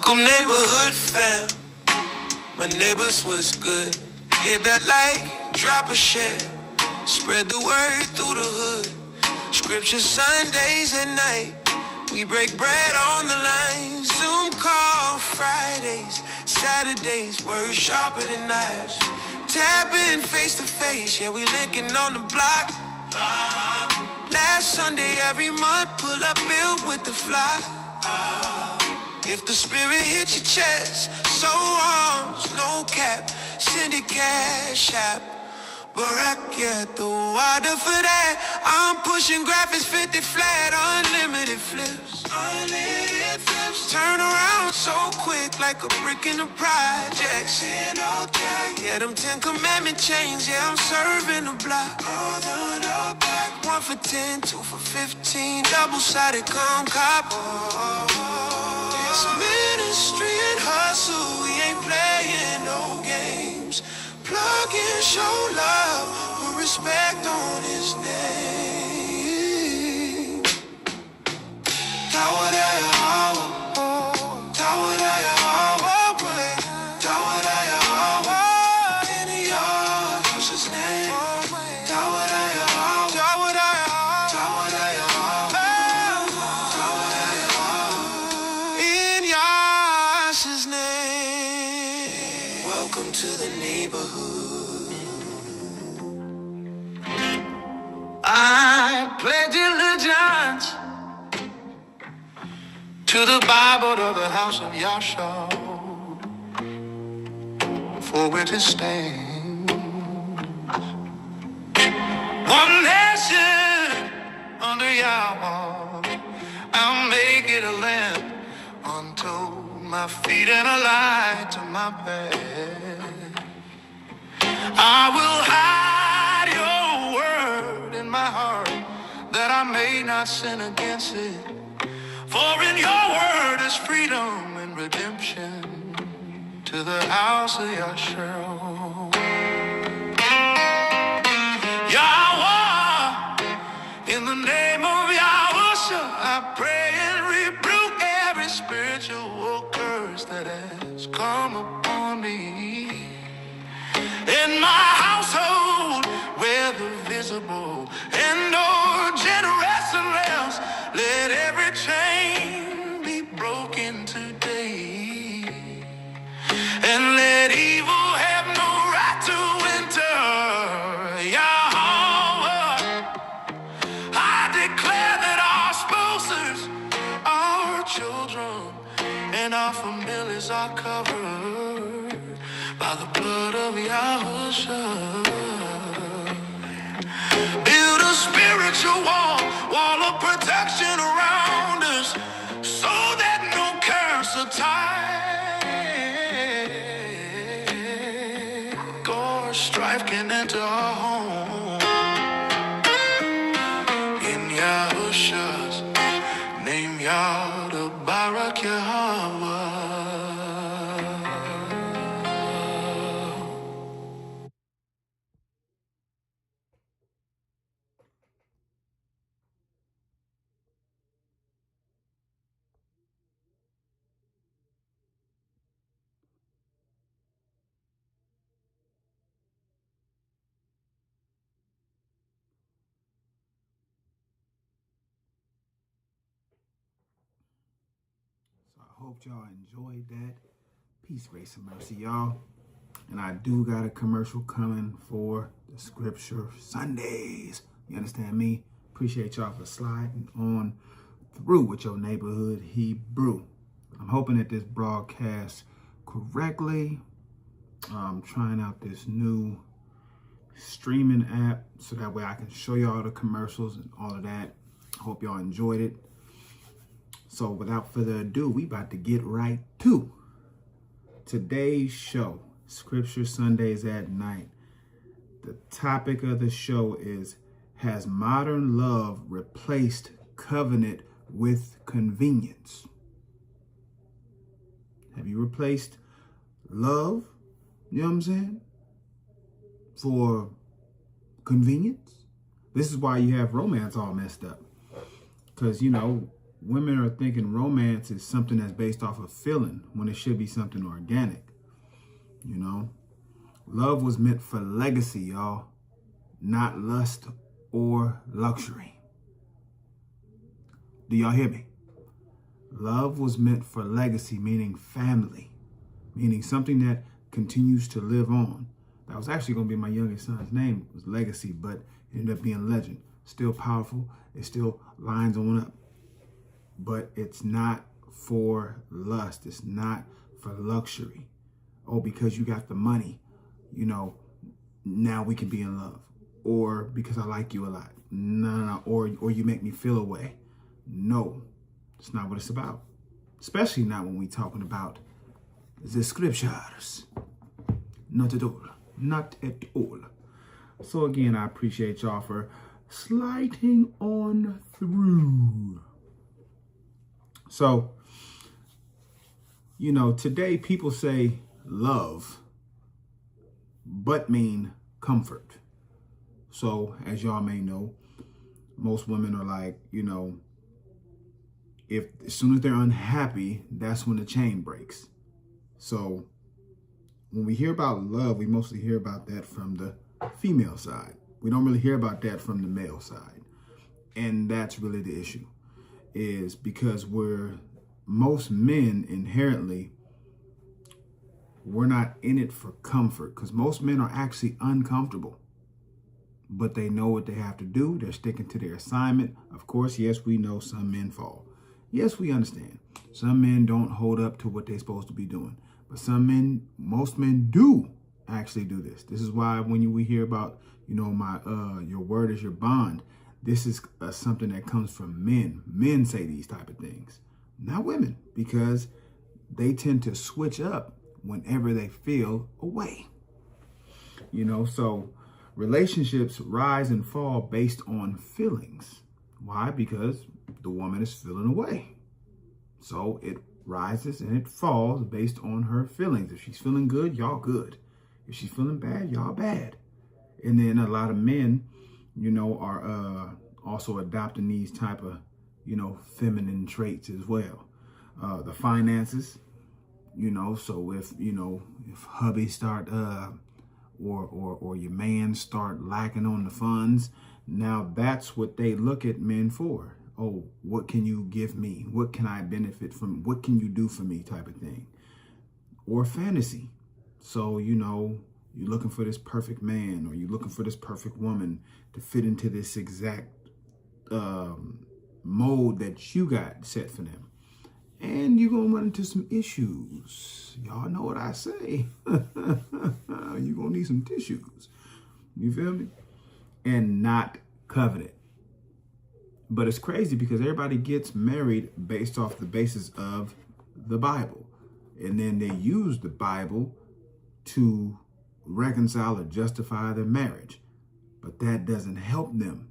Welcome neighborhood fam. My neighbors was good. Hit that like, drop a share. Spread the word through the hood. Scripture Sundays at night. We break bread on the line. Zoom call Fridays, Saturdays. Word sharper than knives. Tapping face to face. Yeah, we linking on the block. Last Sunday every month, pull up filled with the fly. If the spirit hits your chest, so arms, no cap, send it cash app. Barack, yeah, the water for that. I'm pushing graphics 50 flat, unlimited flips. Unlimited flips. Turn around so quick like a brick in the projects. Yeah, them 10 commandment chains, yeah, I'm serving the block. One for 10, two for 15, double-sided come cop. It's ministry and hustle, we ain't playing no games. Plug in, show love, put respect on his name. Tower in the yard, what's his name? In Yasha's name. Welcome to the neighborhood. I pledge allegiance to the Bible of the house of Yasha, for which it stands, one nation under Yahweh. I'll make it a lamp unto my feet and a light to my path. I will hide your word in my heart, that I may not sin against it. For in your word is freedom and redemption to the house of Yahshua. Yahweh, in the name of Yahusha, I pray and rebuke every spiritual curse that has come upon me. In my household, whether visible and or generous realms, let every chain be broken today, and let evil have no right to enter. Yahweh, I declare that our spouses, our children, and our families are covered by the blood of Yahushua. Build a spiritual wall of protection around us, so that no curse or tie or strife can enter our home. In Yahushua's name, Yah the Barak Yahweh. So I hope y'all enjoyed that. Peace, grace, and mercy, y'all. And I do got a commercial coming for the Scripture Sundays. You understand me? Appreciate y'all for sliding on through with your neighborhood Hebrew. I'm hoping that this broadcasts correctly. I'm trying out this new streaming app so that way I can show y'all the commercials and all of that. I hope y'all enjoyed it. So without further ado, we about to get right to today's show, Scripture Sundays at Night. The topic of the show is, has modern love replaced covenant with convenience? Have you replaced love, you know what I'm saying, for convenience? This is why you have romance all messed up. Because, you know, women are thinking romance is something that's based off of feeling when it should be something organic. You know, love was meant for legacy, y'all, not lust or luxury. Do y'all hear me? Love was meant for legacy, meaning family, meaning something that continues to live on. That was actually going to be my youngest son's name, was Legacy, but it ended up being Legend. Still powerful. It still lines on up. But it's not for lust. It's not for luxury. Oh, because you got the money, you know, now we can be in love. Or because I like you a lot. No. Or you make me feel a way. No, it's not what it's about. Especially not when we're talking about the scriptures. Not at all. Not at all. So again, I appreciate y'all for sliding on through. So, you know, today people say love, but mean comfort. So, as y'all may know, most women are like, you know, as soon as they're unhappy, that's when the chain breaks. So, when we hear about love, we mostly hear about that from the female side. We don't really hear about that from the male side. And that's really the issue, is because most men inherently, we're not in it for comfort, because most men are actually uncomfortable, but they know what they have to do. They're sticking to their assignment. Of course, yes, we know some men fall. Yes, we understand. Some men don't hold up to what they're supposed to be doing. But most men do actually do this. This is why when we hear about, you know, your word is your bond, this is something that comes from men. Men say these type of things, not women, because they tend to switch up whenever they feel away. You know, so relationships rise and fall based on feelings. Why? Because the woman is feeling away. So it rises and it falls based on her feelings. If she's feeling good, y'all good. If she's feeling bad, y'all bad. And then a lot of men, you know, are also adopting these type of, you know, feminine traits as well. The finances, you know, so if hubby start or your man start lacking on the funds, now that's what they look at men for. Oh, what can you give me? What can I benefit from? What can you do for me type of thing? Or fantasy. So, you know, you're looking for this perfect man, or you're looking for this perfect woman to fit into this exact mold that you got set for them. And you're going to run into some issues. Y'all know what I say. You're going to need some tissues. You feel me? And not covenant. But it's crazy because everybody gets married based off the basis of the Bible. And then they use the Bible to reconcile or justify their marriage. But that doesn't help them.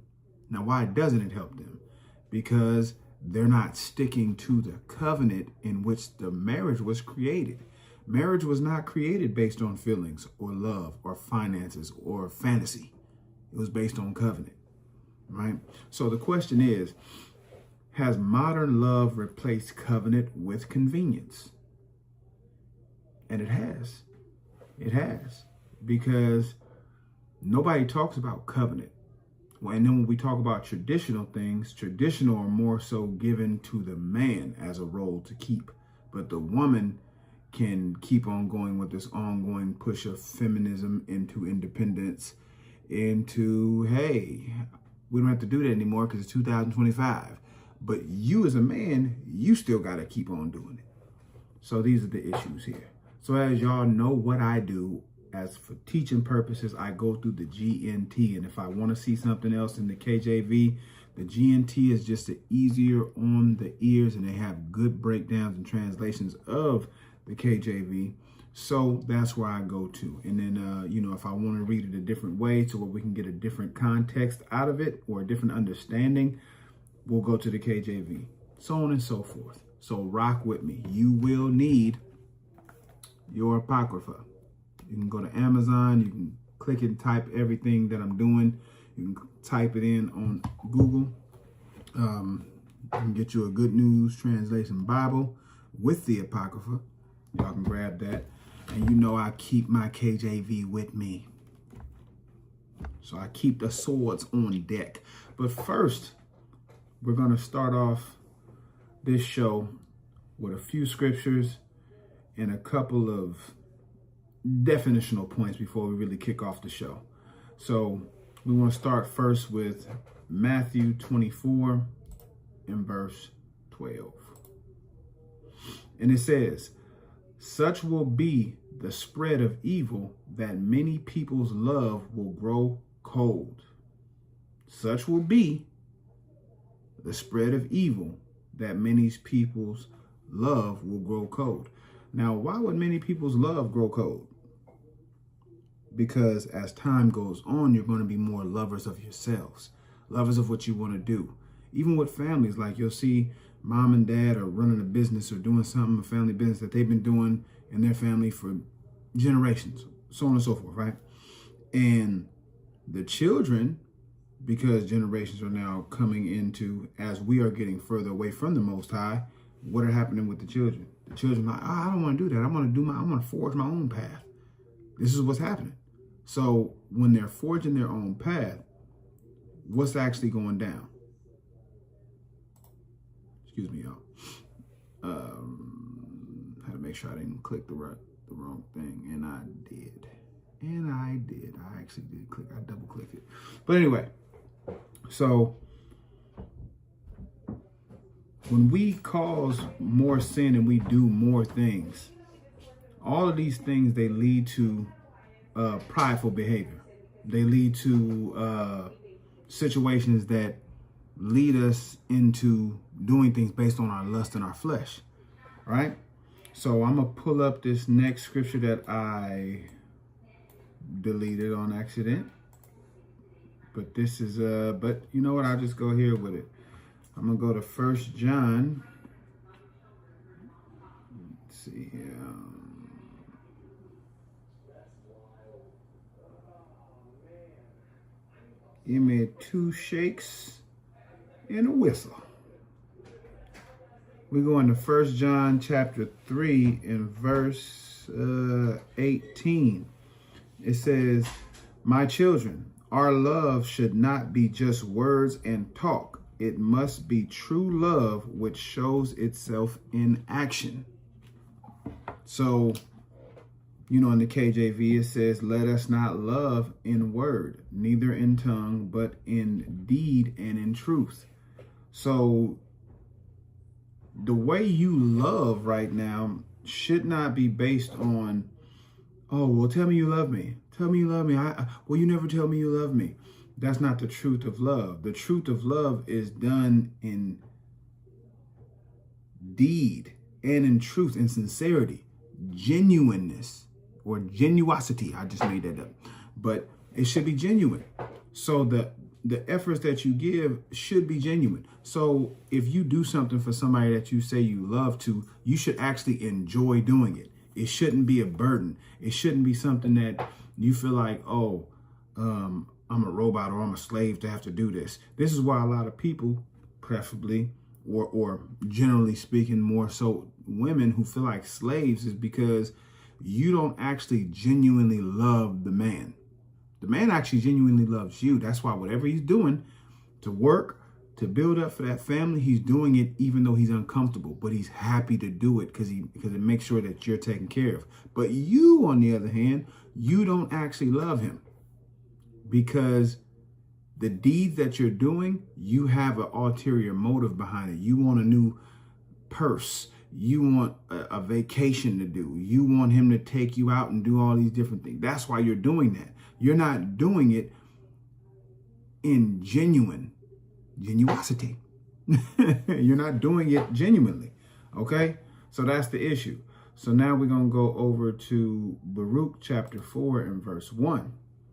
Now, why doesn't it help them? Because they're not sticking to the covenant in which the marriage was created. Marriage was not created based on feelings or love or finances or fantasy. It was based on covenant. Right? So the question is, has modern love replaced covenant with convenience? And it has. It has. Because nobody talks about covenant. And then when we talk about traditional things, traditional are more so given to the man as a role to keep. But the woman can keep on going with this ongoing push of feminism into independence, into, hey, we don't have to do that anymore because it's 2025. But you as a man, you still got to keep on doing it. So these are the issues here. So as y'all know what I do, as for teaching purposes, I go through the GNT. And if I want to see something else in the KJV, the GNT is just easier on the ears, and they have good breakdowns and translations of the KJV. So that's where I go to. And then, you know, if I want to read it a different way so where we can get a different context out of it or a different understanding, we'll go to the KJV, so on and so forth. So rock with me. You will need your Apocrypha. You can go to Amazon. You can click and type everything that I'm doing. You can type it in on Google. You can get you a Good News Translation Bible with the Apocrypha. Y'all can grab that. And you know I keep my KJV with me. So I keep the swords on deck. But first, we're going to start off this show with a few scriptures and a couple of definitional points before we really kick off the show. So we want to start first with Matthew 24 and verse 12. And it says, "Such will be the spread of evil that many people's love will grow cold." Such will be the spread of evil that many people's love will grow cold. Now, why would many people's love grow cold? Because as time goes on, you're going to be more lovers of yourselves, lovers of what you want to do. Even with families, like you'll see mom and dad are running a business or doing something, a family business that they've been doing in their family for generations, so on and so forth, right? And the children, because generations are now coming into, as we are getting further away from the Most High, what are happening with the children? The children are like, I don't want to do that. I want to forge my own path. This is what's happening. So when they're forging their own path, what's actually going down? Excuse me, y'all. Had to make sure I didn't click the wrong thing, and I did. I actually did click. I double clicked it. But anyway, so when we cause more sin and we do more things, all of these things, they lead to prideful behavior. They lead to situations that lead us into doing things based on our lust and our flesh, right? So I'm going to pull up this next scripture that I deleted on accident. But this is, but you know what? I'll just go here with it. I'm going to go to 1 John. Let's see here. Give me 2 shakes and a whistle. We go into 1 John chapter 3 and verse 18. It says, "My children, our love should not be just words and talk. It must be true love which shows itself in action." So, you know, in the KJV, it says, "Let us not love in word, neither in tongue, but in deed and in truth." So the way you love right now should not be based on, oh, well, tell me you love me. Tell me you love me. Well, you never tell me you love me. That's not the truth of love. The truth of love is done in deed and in truth and sincerity, genuineness. Or genuosity. I just made that up. But it should be genuine. So the efforts that you give should be genuine. So if you do something for somebody that you say you love to, you should actually enjoy doing it. It shouldn't be a burden. It shouldn't be something that you feel like, oh, I'm a robot or I'm a slave to have to do this. This is why a lot of people, preferably, or generally speaking, more so women who feel like slaves, is because you don't actually genuinely love the man. The man actually genuinely loves you. That's why whatever he's doing to work, to build up for that family, he's doing it even though he's uncomfortable, but he's happy to do it because it makes sure that you're taken care of. But you, on the other hand, you don't actually love him because the deeds that you're doing, you have an ulterior motive behind it. You want a new purse. You want a vacation to do. You want him to take you out and do all these different things. That's why you're doing that. You're not doing it in genuosity. You're not doing it genuinely. Okay? So that's the issue. So now we're going to go over to Baruch chapter 4 and verse 1.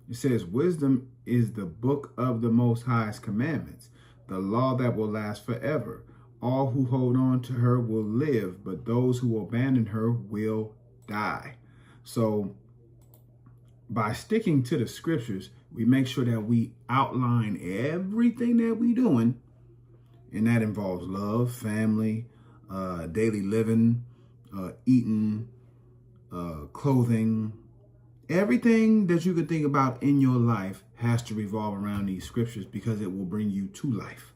It says, "Wisdom is the book of the Most High's commandments, the law that will last forever. All who hold on to her will live, but those who abandon her will die." So by sticking to the scriptures, we make sure that we outline everything that we're doing And that involves love, family, daily living, eating, clothing. Everything that you could think about in your life has to revolve around these scriptures because it will bring you to life.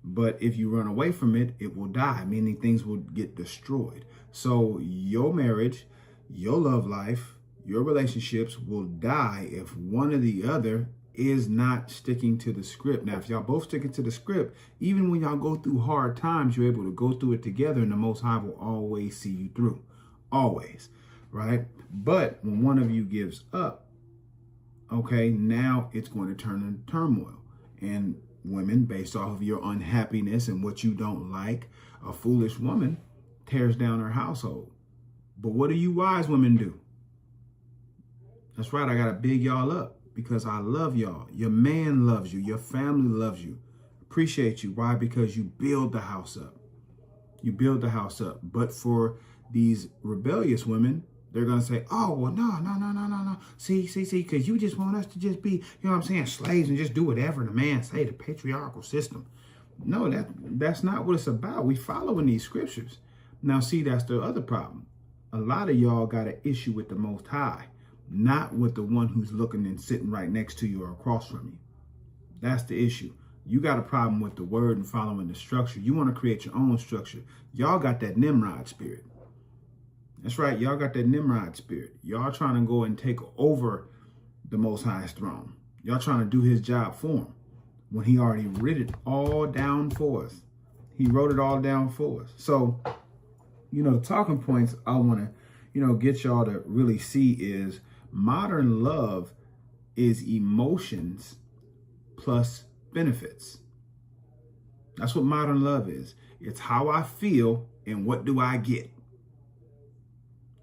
But if you run away from it, it will die, meaning things will get destroyed. So your marriage, your love life, your relationships will die if one or the other is not sticking to the script. Now, if y'all both sticking to the script, even when y'all go through hard times, you're able to go through it together, and the Most High will always see you through. Always, right? But when one of you gives up, okay, now it's going to turn into turmoil. And women, based off of your unhappiness and what you don't like, a foolish woman tears down her household. But what do you wise women do? That's right, I got to big y'all up because I love y'all. Your man loves you. Your family loves you. Appreciate you. Why? Because you build the house up. You build the house up. But for these rebellious women, they're going to say, oh, well, no. See, because you just want us to just be, you know what I'm saying, slaves and just do whatever the man say, the patriarchal system. No, that's not what it's about. We following these scriptures. Now, see, that's the other problem. A lot of y'all got an issue with the Most High, not with the one who's looking and sitting right next to you or across from you. That's the issue. You got a problem with the word and following the structure. You want to create your own structure. Y'all got that Nimrod spirit. That's right. Y'all got that Nimrod spirit. Y'all trying to go and take over the Most High's throne. Y'all trying to do his job for him when he already wrote it all down for us. He wrote it all down for us. So, the talking points I want to, get y'all to really see is modern love is emotions plus benefits. That's what modern love is. It's how I feel and what do I get.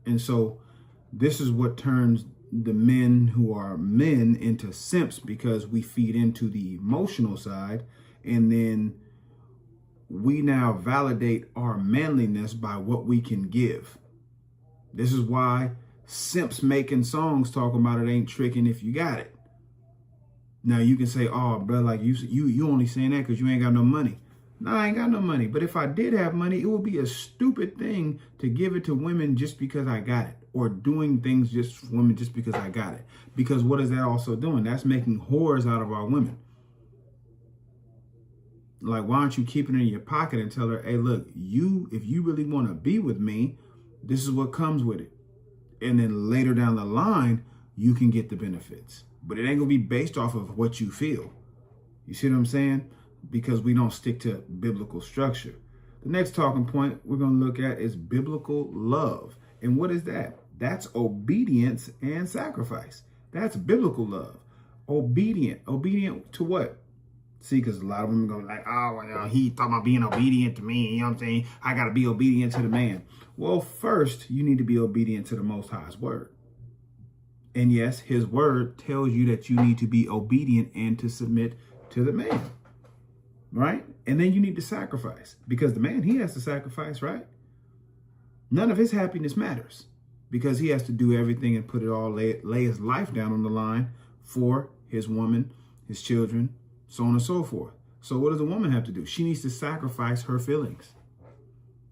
And so this is what turns the men who are men into simps, because we feed into the emotional side, and then we now validate our manliness by what we can give. This is why simps making songs talking about it ain't tricking if you got it. Now you can say, oh, bro, like you only saying that because you ain't got no money. No, I ain't got no money. But if I did have money, it would be a stupid thing to give it to women just because I got it, or doing things just for women just because I got it. Because what is that also doing? That's making whores out of our women. Like, why aren't you keeping it in your pocket and tell her, hey, look, if you really want to be with me, this is what comes with it. And then later down the line, you can get the benefits. But it ain't going to be based off of what you feel. You see what I'm saying? Because we don't stick to biblical structure. The next talking point we're going to look at is biblical love. And what is that? That's obedience and sacrifice. That's biblical love. Obedient to what? See, because a lot of women go like, oh, well, he talking about being obedient to me. You know what I'm saying? I got to be obedient to the man. Well, first, you need to be obedient to the Most High's word. And yes, his word tells you that you need to be obedient and to submit to the man. Right? And then you need to sacrifice, because the man, he has to sacrifice, right? None of his happiness matters, because he has to do everything and put it all, lay his life down on the line for his woman, his children, so on and so forth. So what does a woman have to do? She needs to sacrifice her feelings.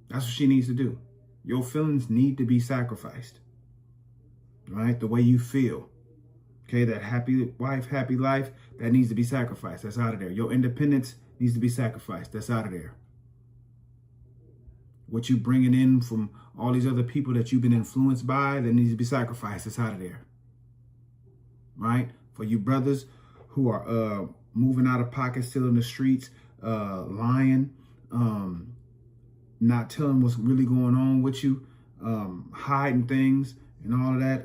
That's what she needs to do. Your feelings need to be sacrificed, right? The way you feel. Okay, that happy wife, happy life, that needs to be sacrificed. That's out of there. Your independence needs to be sacrificed. That's out of there. What you bringing in from all these other people that you've been influenced by, that needs to be sacrificed. That's out of there. Right? For you brothers who are moving out of pocket, still in the streets, lying, not telling what's really going on with you, hiding things and all of that,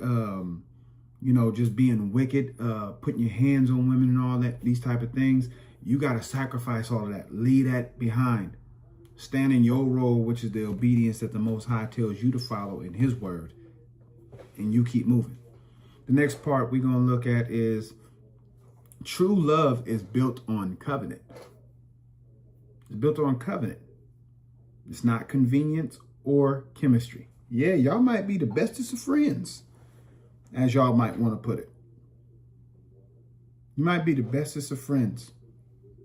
just being wicked, putting your hands on women and all that, these type of things. You got to sacrifice all of that. Leave that behind. Stand in your role, which is the obedience that the Most High tells you to follow in his word. And you keep moving. The next part we're going to look at is true love is built on covenant. It's built on covenant. It's not convenience or chemistry. Yeah, y'all might be the bestest of friends, as y'all might want to put it. You might be the bestest of friends,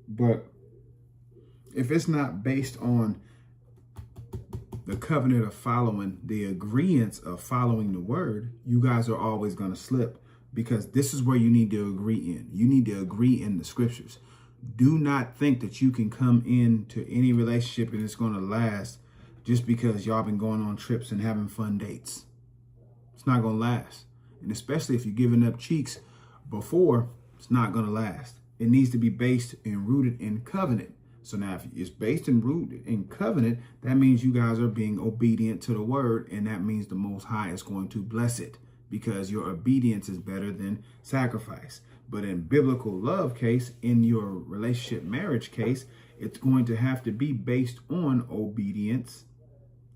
but if it's not based on the covenant of following, the agreements of following the word, you guys are always going to slip, because this is where you need to agree in. You need to agree in the scriptures. Do not think that you can come into any relationship and it's going to last just because y'all been going on trips and having fun dates. It's not going to last. And especially if you're giving up cheeks before, it's not going to last. It needs to be based and rooted in covenant. So now if it's based and rooted in covenant, that means you guys are being obedient to the word, and that means the Most High is going to bless it, because your obedience is better than sacrifice. But in biblical love case, in your relationship marriage case, it's going to have to be based on obedience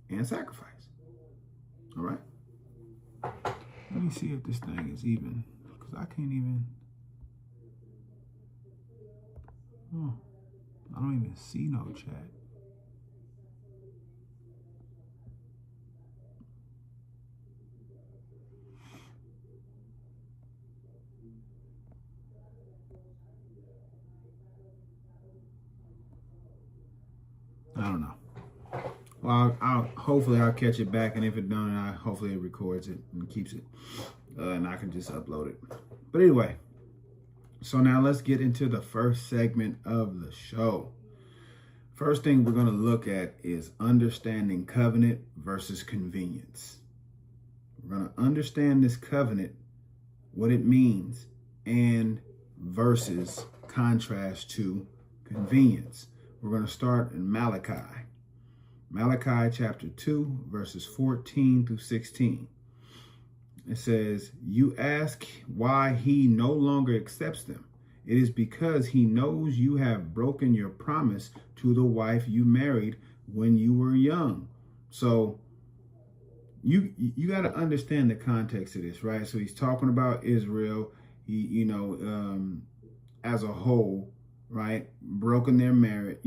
and sacrifice. All right. Let me see if this thing is even, because I can't even. Oh, I don't even see no chat. I don't know. Well, hopefully I'll catch it back, and if it don't, hopefully it records it and keeps it, and I can just upload it. But anyway, so now let's get into the first segment of the show. First thing we're going to look at is understanding covenant versus convenience. We're going to understand this covenant, what it means, and versus contrast to convenience. We're going to start in Malachi. Malachi chapter 2, verses 14 through 16. It says, "You ask why he no longer accepts them. It is because he knows you have broken your promise to the wife you married when you were young." So you got to understand the context of this, right? So he's talking about Israel, as a whole, right? Broken their marriage,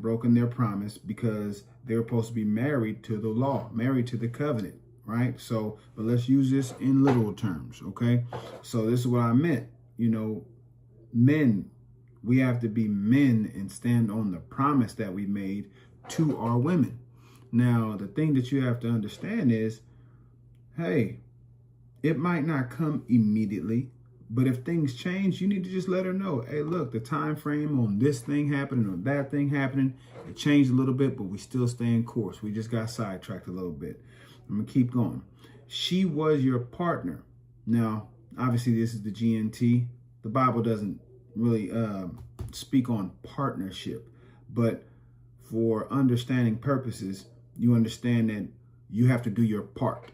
broken their promise, because they were supposed to be married to the law, married to the covenant, right? So, but let's use this in literal terms, okay? So this is what I meant, men, we have to be men and stand on the promise that we made to our women. Now, the thing that you have to understand is, hey, it might not come immediately, but if things change, you need to just let her know, hey, look, the time frame on this thing happening or that thing happening, it changed a little bit, but we still stay in course. We just got sidetracked a little bit. I'm going to keep going. She was your partner. Now, obviously, this is the GNT. The Bible doesn't really speak on partnership, but for understanding purposes, you understand that you have to do your part.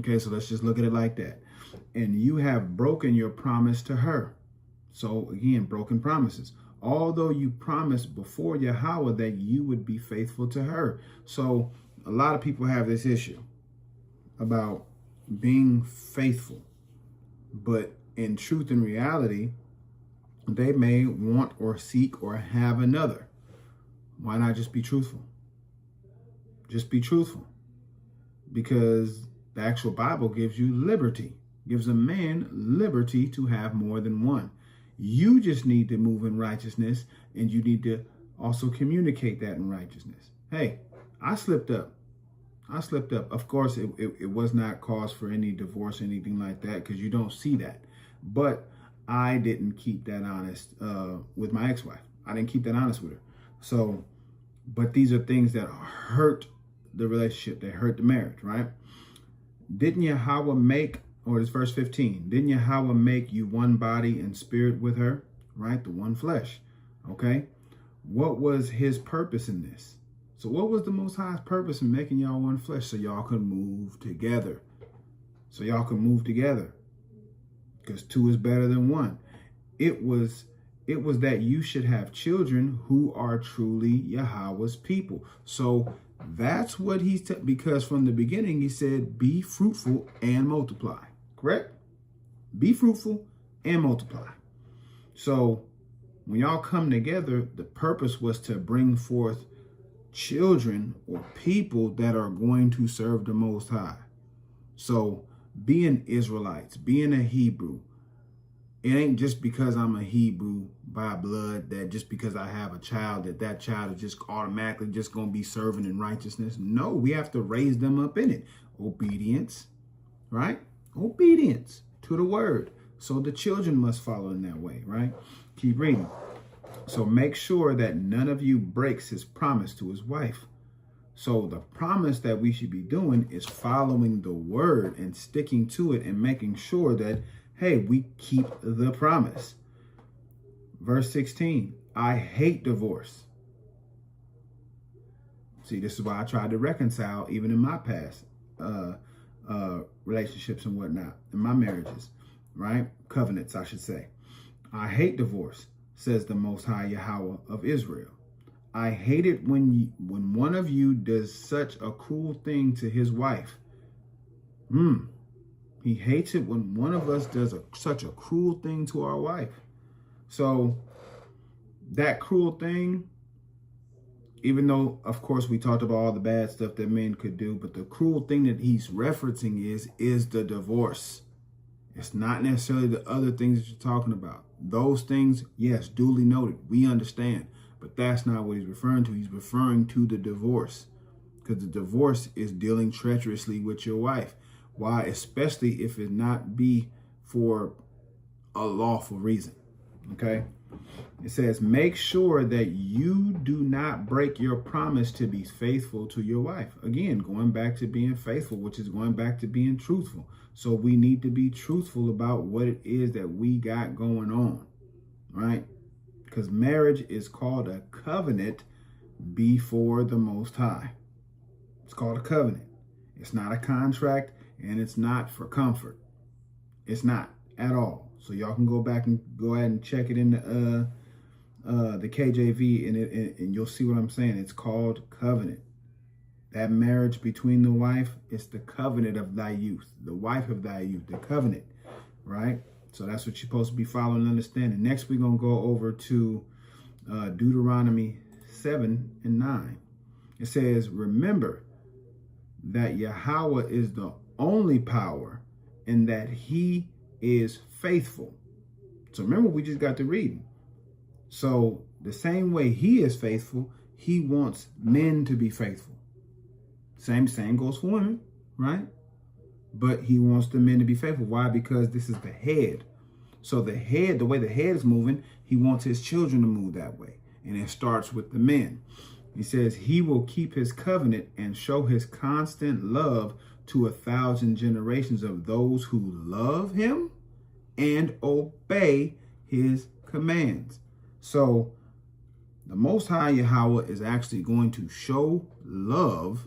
Okay, so let's just look at it like that. And you have broken your promise to her. So again, broken promises. Although you promised before Yahweh that you would be faithful to her. So a lot of people have this issue about being faithful. But in truth and reality, they may want or seek or have another. Why not just be truthful? Just be truthful. Because the actual Bible gives you liberty. Gives a man liberty to have more than one. You just need to move in righteousness, and you need to also communicate that in righteousness. Hey, I slipped up. Of course, it was not cause for any divorce or anything like that, because you don't see that. But I didn't keep that honest with my ex-wife. I didn't keep that honest with her. So, but these are things that hurt the relationship. They hurt the marriage, right? Didn't Yahweh make, or it's verse 15, didn't Yahweh make you one body and spirit with her, right? The one flesh, okay? What was his purpose in this? So what was the Most High's purpose in making y'all one flesh? So y'all could move together. Because two is better than one. It was that you should have children who are truly Yahweh's people. So that's what because from the beginning he said, be fruitful and multiply, correct? Be fruitful and multiply. So when y'all come together, the purpose was to bring forth children or people that are going to serve the Most High. So being Israelites, being a Hebrew, It ain't just because I'm a Hebrew by blood that just because I have a child that child is just automatically just going to be serving in righteousness. No, we have to raise them up in it. Obedience, right? Obedience to the word. So the children must follow in that way, right? Keep reading. So make sure that none of you breaks his promise to his wife. So the promise that we should be doing is following the word and sticking to it and making sure that, hey, we keep the promise. Verse 16, I hate divorce. See, this is why I tried to reconcile even in my past relationships and whatnot, in my marriages, right? Covenants, I should say. I hate divorce, says the Most High Yahweh of Israel. I hate it when one of you does such a cruel thing to his wife. He hates it when one of us does such a cruel thing to our wife. So that cruel thing, even though, of course, we talked about all the bad stuff that men could do, but the cruel thing that he's referencing is the divorce. It's not necessarily the other things that you're talking about. Those things, yes, duly noted. We understand. But that's not what he's referring to. He's referring to the divorce. Because the divorce is dealing treacherously with your wife. Why? Especially if it not be for a lawful reason. Okay? It says, make sure that you do not break your promise to be faithful to your wife. Again, going back to being faithful, which is going back to being truthful. So we need to be truthful about what it is that we got going on. Right? Because marriage is called a covenant before the Most High. It's called a covenant. It's not a contract, and it's not for comfort. It's not at all. So y'all can go back and go ahead and check it in the KJV, and you'll see what I'm saying. It's called covenant. That marriage between the wife is the covenant of thy youth, the wife of thy youth, the covenant, right? So that's what you're supposed to be following and understanding. Next, we're going to go over to Deuteronomy 7 and 9. It says, remember that Yahweh is the only power and that he is faithful. So remember, we just got to reading. So the same way he is faithful, he wants men to be faithful. Same goes for women, right? But he wants the men to be faithful. Why? Because this is the head. So the head, the way the head is moving, he wants his children to move that way. And it starts with the men. He says he will keep his covenant and show his constant love to 1,000 generations of those who love him and obey his commands. So the Most High Yahweh is actually going to show love.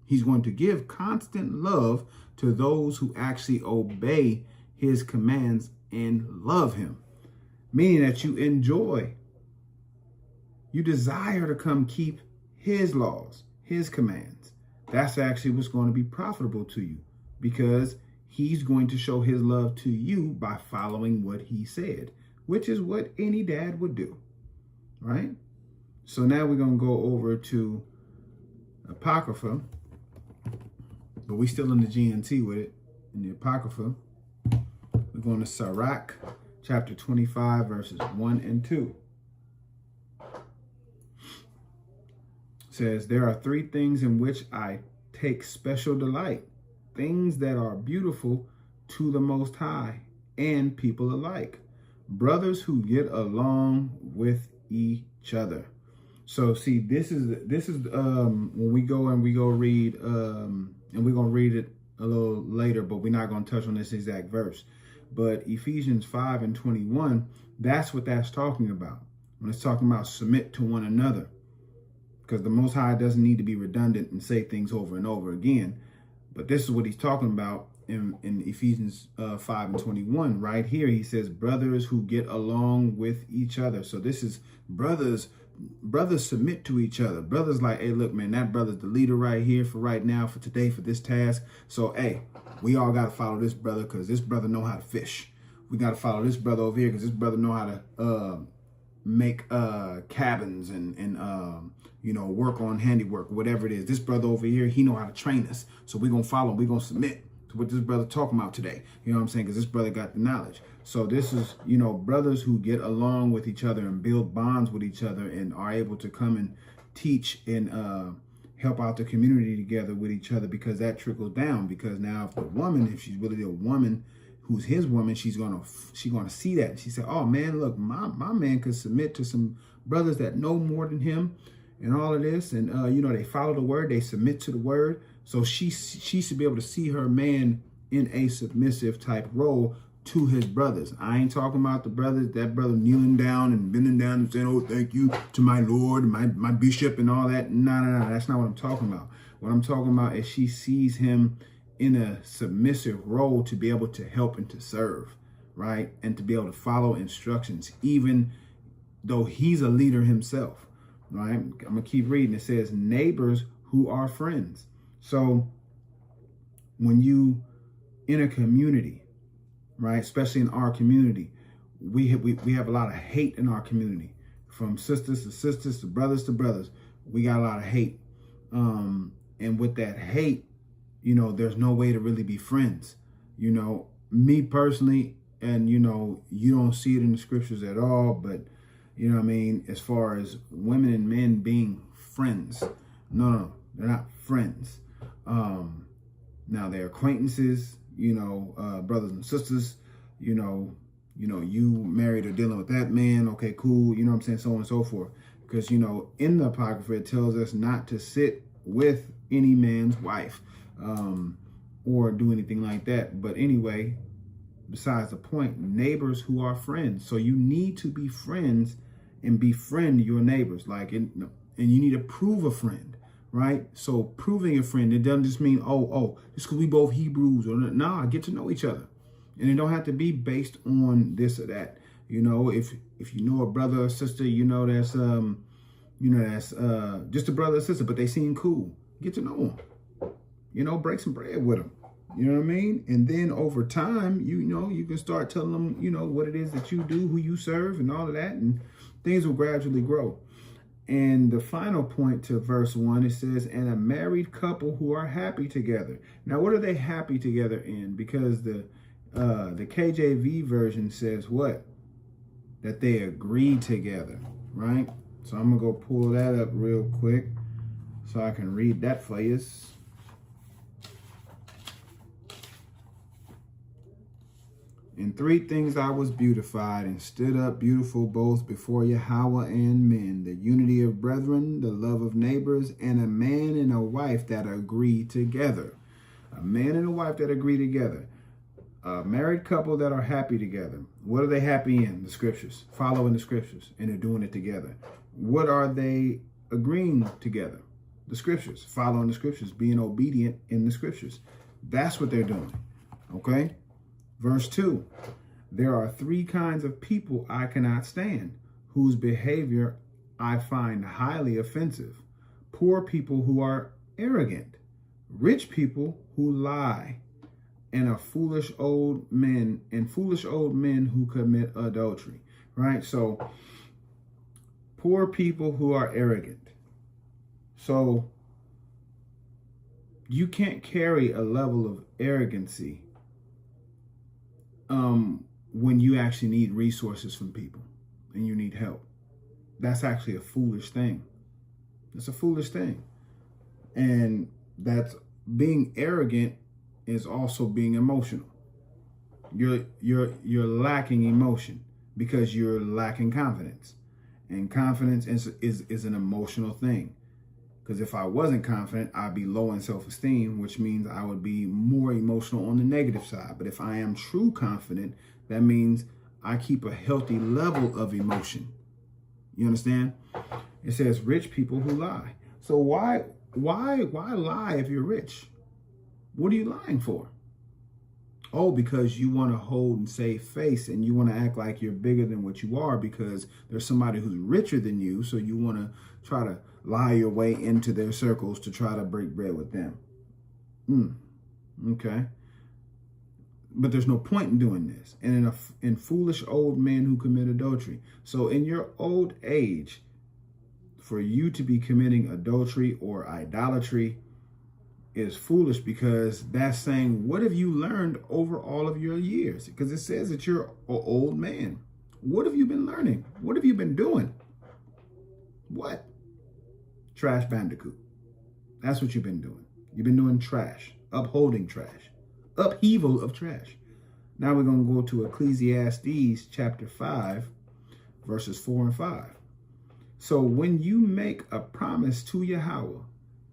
He's going to give constant love to those who actually obey his commands and love him. Meaning that you enjoy, you desire to come keep his laws, his commands. That's actually what's going to be profitable to you, because he's going to show his love to you by following what he said, which is what any dad would do, right? So now we're going to go over to Apocrypha, but we still in the GNT with it. In the Apocrypha, we're going to Sirach, chapter 25, verses 1 and 2. It says, there are three things in which I take special delight, things that are beautiful to the Most High and people alike, brothers who get along with each other. So see, this is when we go read, and we're going to read it a little later, but we're not going to touch on this exact verse. But Ephesians 5 and 21, that's what that's talking about. When it's talking about submit to one another. Because the Most High doesn't need to be redundant and say things over and over again. But this is what he's talking about in Ephesians 5 and 21. Right here, he says, brothers who get along with each other. So this is brothers submit to each other. Brothers like, hey, look, man, that brother's the leader right here for right now, for today, for this task. So, hey, we all got to follow this brother because this brother know how to fish. We got to follow this brother over here because this brother know how to make cabins and work on handiwork, whatever it is. This brother over here, he know how to train us. So we're going to follow him. We're going to submit. what this brother talking about today. You know what I'm saying? Because this brother got the knowledge. So this is, you know, brothers who get along with each other and build bonds with each other and are able to come and teach and help out the community together with each other, because that trickles down. Because now if the woman, if she's really a woman who's his woman, she's gonna see that. She said, oh man, look, my man could submit to some brothers that know more than him and all of this. And, you know, they follow the word, they submit to the word. So she should be able to see her man in a submissive type role to his brothers. I ain't talking about the brothers, that brother kneeling down and bending down and saying, oh, thank you to my Lord, my bishop and all that. No, that's not what I'm talking about. What I'm talking about is she sees him in a submissive role to be able to help and to serve, right? And to be able to follow instructions, even though he's a leader himself, right? I'm gonna keep reading. It says neighbors who are friends. So when you in a community, right, especially in our community, we have a lot of hate in our community, from sisters to sisters to brothers. We got a lot of hate. And with that hate, you know, there's no way to really be friends. You know, me personally, and, you know, you don't see it in the scriptures at all, but, you know what I mean, as far as women and men being friends, no, they're not friends. Now they're acquaintances, you know, brothers and sisters, you know, you married or dealing with that man. Okay, cool. You know what I'm saying? So on and so forth. Because, you know, in the Apocrypha, it tells us not to sit with any man's wife, or do anything like that. But anyway, besides the point, neighbors who are friends. So you need to be friends and befriend your neighbors. Like, and you need to prove a friend, right? So proving a friend, it doesn't just mean, just because we both Hebrews, or nah, get to know each other. And it don't have to be based on this or that. You know, if you know a brother or sister, you know, that's just a brother or sister, but they seem cool. Get to know them. You know, break some bread with them. You know what I mean? And then over time, you know, you can start telling them, you know, what it is that you do, who you serve, and all of that, and things will gradually grow. And the final point to verse 1, it says, and a married couple who are happy together. Now, what are they happy together in? Because the KJV version says what? That they agreed together, right? So I'm going to go pull that up real quick so I can read that for you. In 3 things I was beautified and stood up beautiful both before Yahweh and men, the unity of brethren, the love of neighbors, and a man and a wife that agree together. A man and a wife that agree together. A married couple that are happy together. What are they happy in? The scriptures. Following the scriptures, and they're doing it together. What are they agreeing together? The scriptures. Following the scriptures, being obedient in the scriptures. That's what they're doing. Okay? Verse 2, there are 3 kinds of people I cannot stand, whose behavior I find highly offensive. Poor people who are arrogant, rich people who lie, and foolish old men who commit adultery. Right? So, poor people who are arrogant. So, you can't carry a level of arrogancy when you actually need resources from people and you need help. That's actually a foolish thing. It's a foolish thing. And that's being arrogant is also being emotional. You're lacking emotion because you're lacking confidence. And confidence is an emotional thing. Because if I wasn't confident, I'd be low in self-esteem, which means I would be more emotional on the negative side. But if I am true confident, that means I keep a healthy level of emotion. You understand? It says rich people who lie. So why lie if you're rich? What are you lying for? Oh, because you want to hold and save face and you want to act like you're bigger than what you are because there's somebody who's richer than you. So you want to try to lie your way into their circles to try to break bread with them. Okay. But there's no point in doing this. And in foolish old men who commit adultery. So in your old age, for you to be committing adultery or idolatry is foolish, because that's saying, what have you learned over all of your years? Because it says that you're an old man. What have you been learning? What have you been doing? What? Trash Bandicoot. That's what you've been doing. You've been doing trash, upholding trash, upheaval of trash. Now we're going to go to Ecclesiastes chapter 5, verses 4 and 5. So when you make a promise to Yahweh,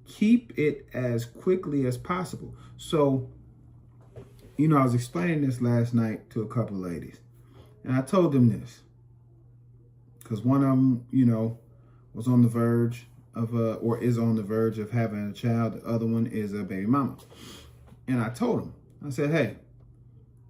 keep it as quickly as possible. So, I was explaining this last night to a couple ladies, and I told them this because one of them, was on the verge of or is on the verge of having a child. The other one is a baby mama. And I told them, I said, hey,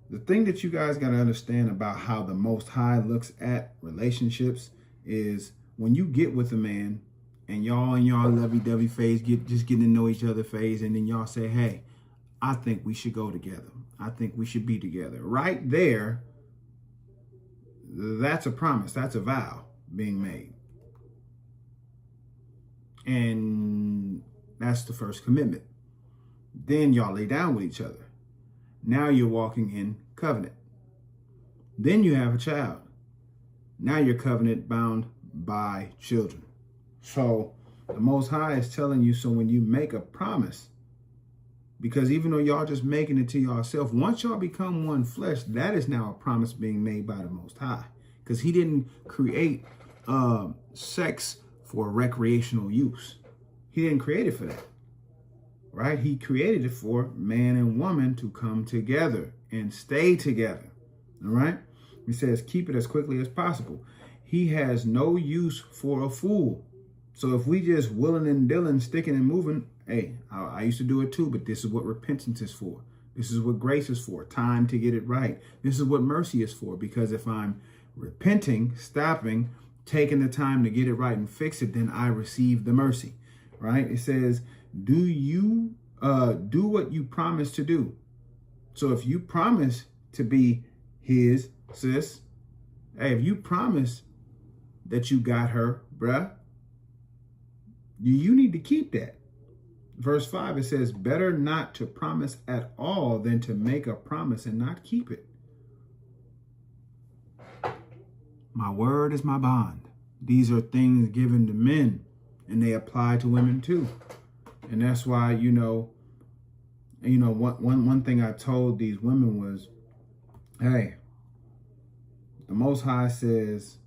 the thing that you guys got to understand about how the Most High looks at relationships is when you get with a man and y'all in y'all lovey-dovey phase, just getting to know each other phase, and then y'all say, hey, I think we should go together. I think we should be together. Right there, that's a promise. That's a vow being made. And that's the first commitment. Then y'all lay down with each other. Now you're walking in covenant. Then you have a child. Now you're covenant bound by children. So the Most High is telling you, so when you make a promise, because even though y'all just making it to yourself, once y'all become one flesh, that is now a promise being made by the Most High. Because he didn't create sex for recreational use. He didn't create it for that. Right? He created it for man and woman to come together and stay together. All right? He says, keep it as quickly as possible. He has no use for a fool. So if we just willing and dealing, sticking and moving, hey, I used to do it too, but this is what repentance is for. This is what grace is for. Time to get it right. This is what mercy is for. Because if I'm repenting, stopping, taking the time to get it right and fix it, then I receive the mercy. Right? It says, do you do what you promise to do? So if you promise to be his sis, hey, if you promise that you got her, bruh, you need to keep that. Verse 5, it says, better not to promise at all than to make a promise and not keep it. My word is my bond. These are things given to men, and they apply to women too. And that's why, one thing I told these women was, hey, the Most High says,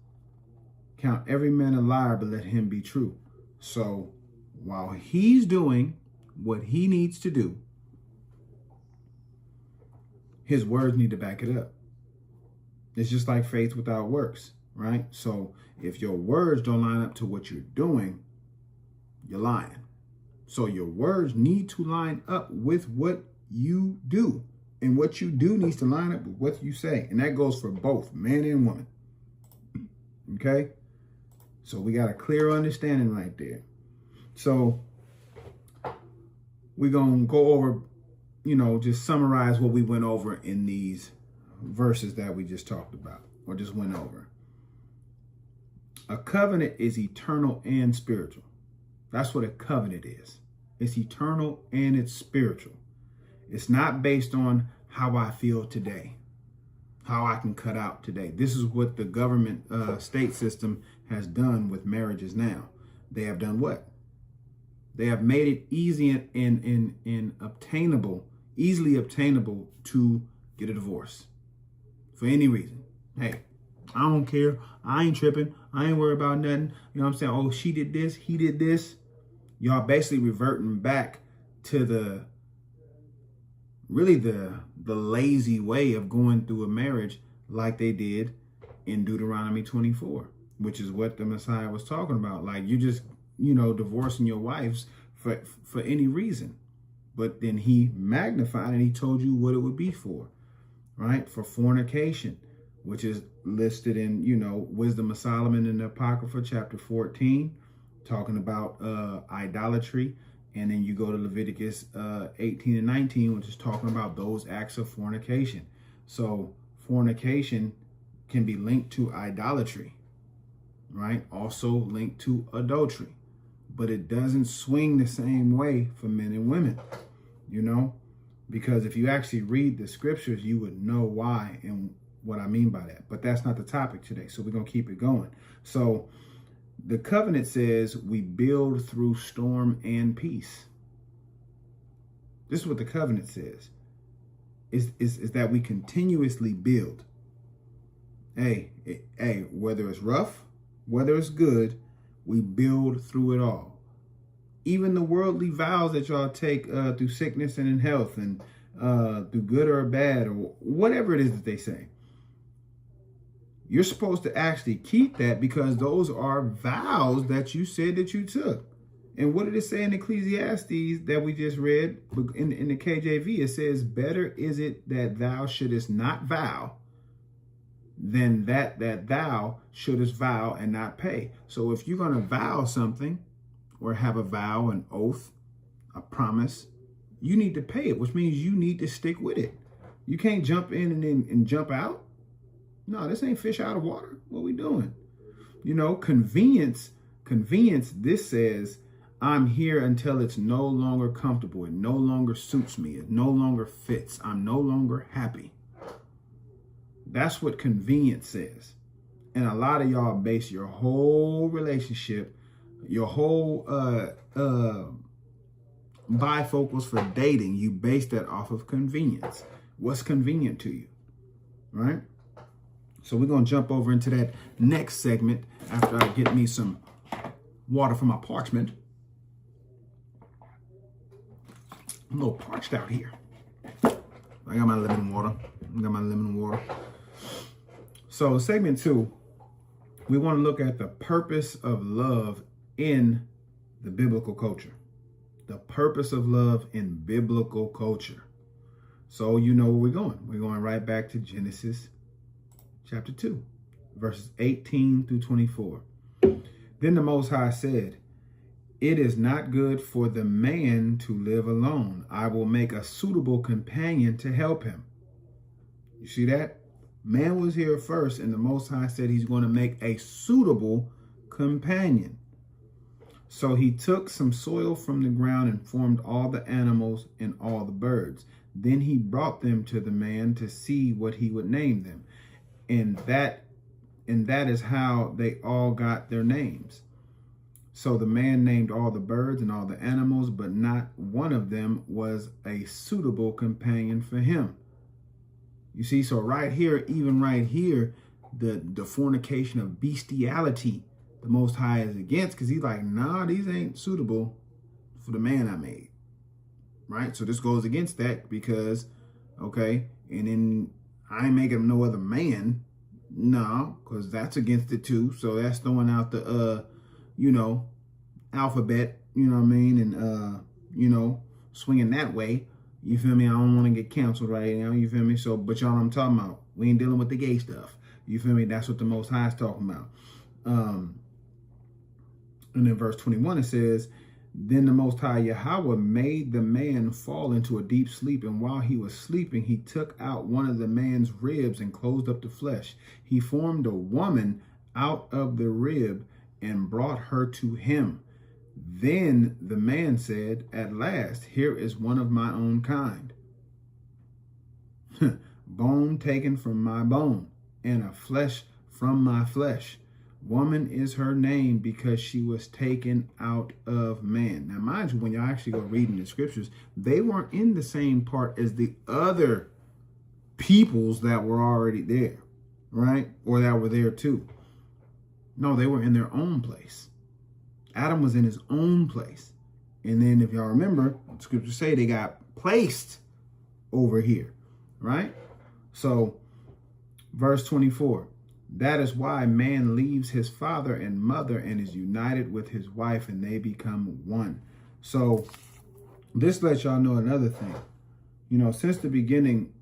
count every man a liar, but let him be true. So while he's doing what he needs to do, his words need to back it up. It's just like faith without works, right? So if your words don't line up to what you're doing, you're lying. So your words need to line up with what you do. And what you do needs to line up with what you say. And that goes for both man and woman. Okay? So we got a clear understanding right there. So we're going to go over, just summarize what we went over in these verses that we just talked about or just went over. A covenant is eternal and spiritual. That's what a covenant is. It's eternal and it's spiritual. It's not based on how I feel today, how I can cut out today. This is what the government state system has done with marriages now. They have done what? They have made it easy and obtainable, easily obtainable to get a divorce for any reason. Hey, I don't care. I ain't tripping. I ain't worried about nothing. You know what I'm saying? Oh, she did this. He did this. Y'all basically reverting back to the lazy way of going through a marriage like they did in Deuteronomy 24, which is what the Messiah was talking about. Like you just, divorcing your wives for any reason. But then he magnified and he told you what it would be for, right? For fornication, which is listed in, Wisdom of Solomon in the Apocrypha, chapter 14, talking about idolatry. And then you go to Leviticus 18 and 19, which is talking about those acts of fornication. So fornication can be linked to idolatry, right? Also linked to adultery. But it doesn't swing the same way for men and women. you know, because if you actually read the scriptures, you would know why and what I mean by that. But that's not the topic today. So we're going to keep it going. So the covenant says we build through storm and peace. This is what the covenant says, is that we continuously build. Hey, whether it's rough, whether it's good, we build through it all. Even the worldly vows that y'all take through sickness and in health and through good or bad or whatever it is that they say. You're supposed to actually keep that because those are vows that you said that you took. And what did it say in Ecclesiastes that we just read in the KJV? It says, better is it that thou shouldest not vow than that thou shouldest vow and not pay. So if you're going to vow something or have a vow, an oath, a promise, you need to pay it, which means you need to stick with it. You can't jump in and jump out. No, this ain't fish out of water. What we doing? You know, convenience, this says, I'm here until it's no longer comfortable. It no longer suits me. It no longer fits. I'm no longer happy. That's what convenience says. And a lot of y'all base your whole relationship, your whole bifocals for dating, you base that off of convenience. What's convenient to you, right? So we're going to jump over into that next segment after I get me some water from my parchment. I'm a little parched out here. I got my lemon water. So segment 2, we want to look at the purpose of love in the biblical culture. The purpose of love in biblical culture. So you know where we're going. We're going right back to Genesis chapter 2, verses 18 through 24. Then the Most High said, it is not good for the man to live alone. I will make a suitable companion to help him. You see that? Man was here first, and the Most High said he's going to make a suitable companion. So he took some soil from the ground and formed all the animals and all the birds. Then he brought them to the man to see what he would name them. And that is how they all got their names. So the man named all the birds and all the animals, but not one of them was a suitable companion for him. You see, so right here, even right here, the fornication of bestiality, the Most High is against, because he's like, nah, these ain't suitable for the man I made. Right? So this goes against that because, okay, and then I ain't making no other man. No, because that's against it too. So that's throwing out the, alphabet, you know what I mean? And, swinging that way. You feel me? I don't want to get canceled right now. You feel me? So, but y'all know what I'm talking about. We ain't dealing with the gay stuff. You feel me? That's what the Most High is talking about. And in verse 21, it says, then the Most High Yahweh made the man fall into a deep sleep. And while he was sleeping, he took out one of the man's ribs and closed up the flesh. He formed a woman out of the rib and brought her to him. Then the man said, at last, here is one of my own kind. Bone taken from my bone and a flesh from my flesh. Woman is her name because she was taken out of man. Now, mind you, when y'all actually go reading the scriptures, they weren't in the same part as the other peoples that were already there, right? Or that were there too. No, they were in their own place. Adam was in his own place. And then if y'all remember, the scriptures say they got placed over here, right? So, verse 24. That is why man leaves his father and mother and is united with his wife, and they become one. So this lets y'all know another thing. Since the beginning,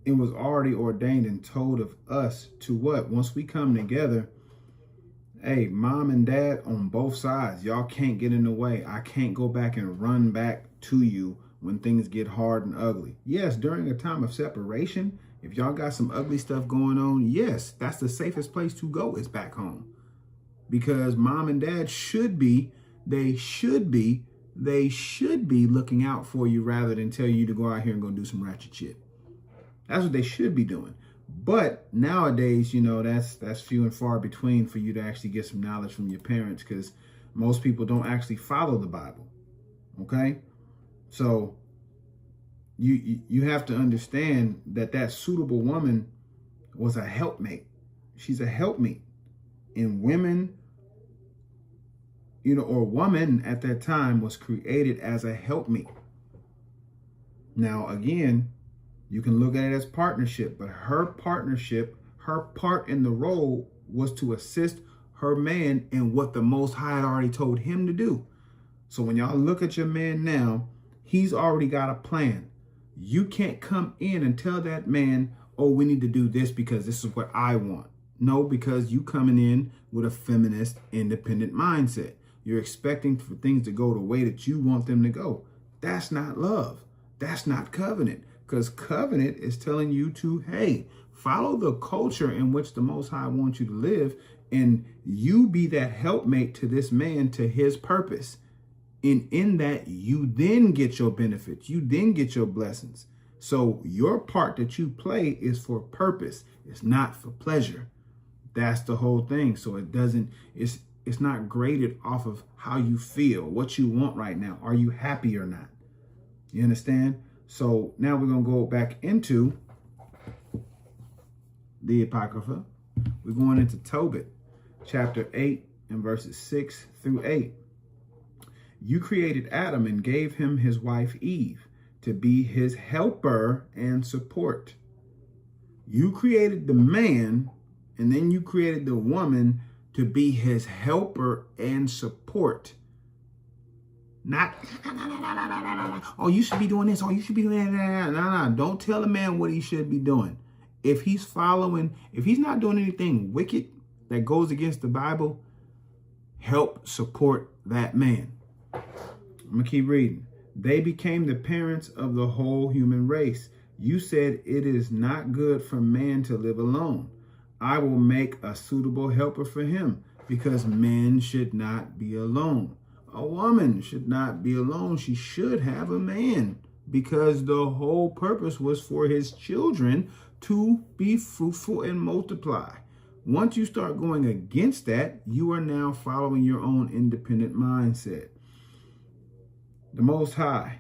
it was already ordained and told of us to what? Once we come together, hey, mom and dad on both sides, y'all can't get in the way. I can't go back and run back to you when things get hard and ugly. Yes, during a time of separation, if y'all got some ugly stuff going on, yes, that's the safest place to go is back home. Because mom and dad should be they should be looking out for you rather than tell you to go out here and go do some ratchet shit. That's what they should be doing. But nowadays, you know, that's few and far between for you to actually get some knowledge from your parents, because most people don't actually follow the Bible. Okay? So you have to understand that suitable woman was a helpmate. She's a helpmate. And women, you know, or woman at that time was created as a helpmate. Now, again, you can look at it as partnership, but her partnership, her part in the role was to assist her man in what the Most High had already told him to do. So when y'all look at your man now, he's already got a plan. You can't come in and tell that man, oh, we need to do this because this is what I want. No, because you coming in with a feminist, independent mindset. You're expecting for things to go the way that you want them to go. That's not love. That's not covenant. Because covenant is telling you to, hey, follow the culture in which the Most High wants you to live, and you be that helpmate to this man, to his purpose. And in that, you then get your benefits. You then get your blessings. So your part that you play is for purpose. It's not for pleasure. That's the whole thing. So it's not graded off of how you feel, what you want right now. Are you happy or not? You understand? So now we're going to go back into the Apocrypha. We're going into Tobit, chapter 8 and verses 6 through 8. You created Adam and gave him his wife Eve to be his helper and support. You created the man, and then you created the woman to be his helper and support. Not, oh, you should be doing this. Oh, you should be doing that. No. Don't tell a man what he should be doing. If he's not doing anything wicked that goes against the Bible, help support that man. I'm going to keep reading. They became the parents of the whole human race. You said it is not good for man to live alone. I will make a suitable helper for him, because men should not be alone. A woman should not be alone. She should have a man, because the whole purpose was for his children to be fruitful and multiply. Once you start going against that, you are now following your own independent mindset. The Most High,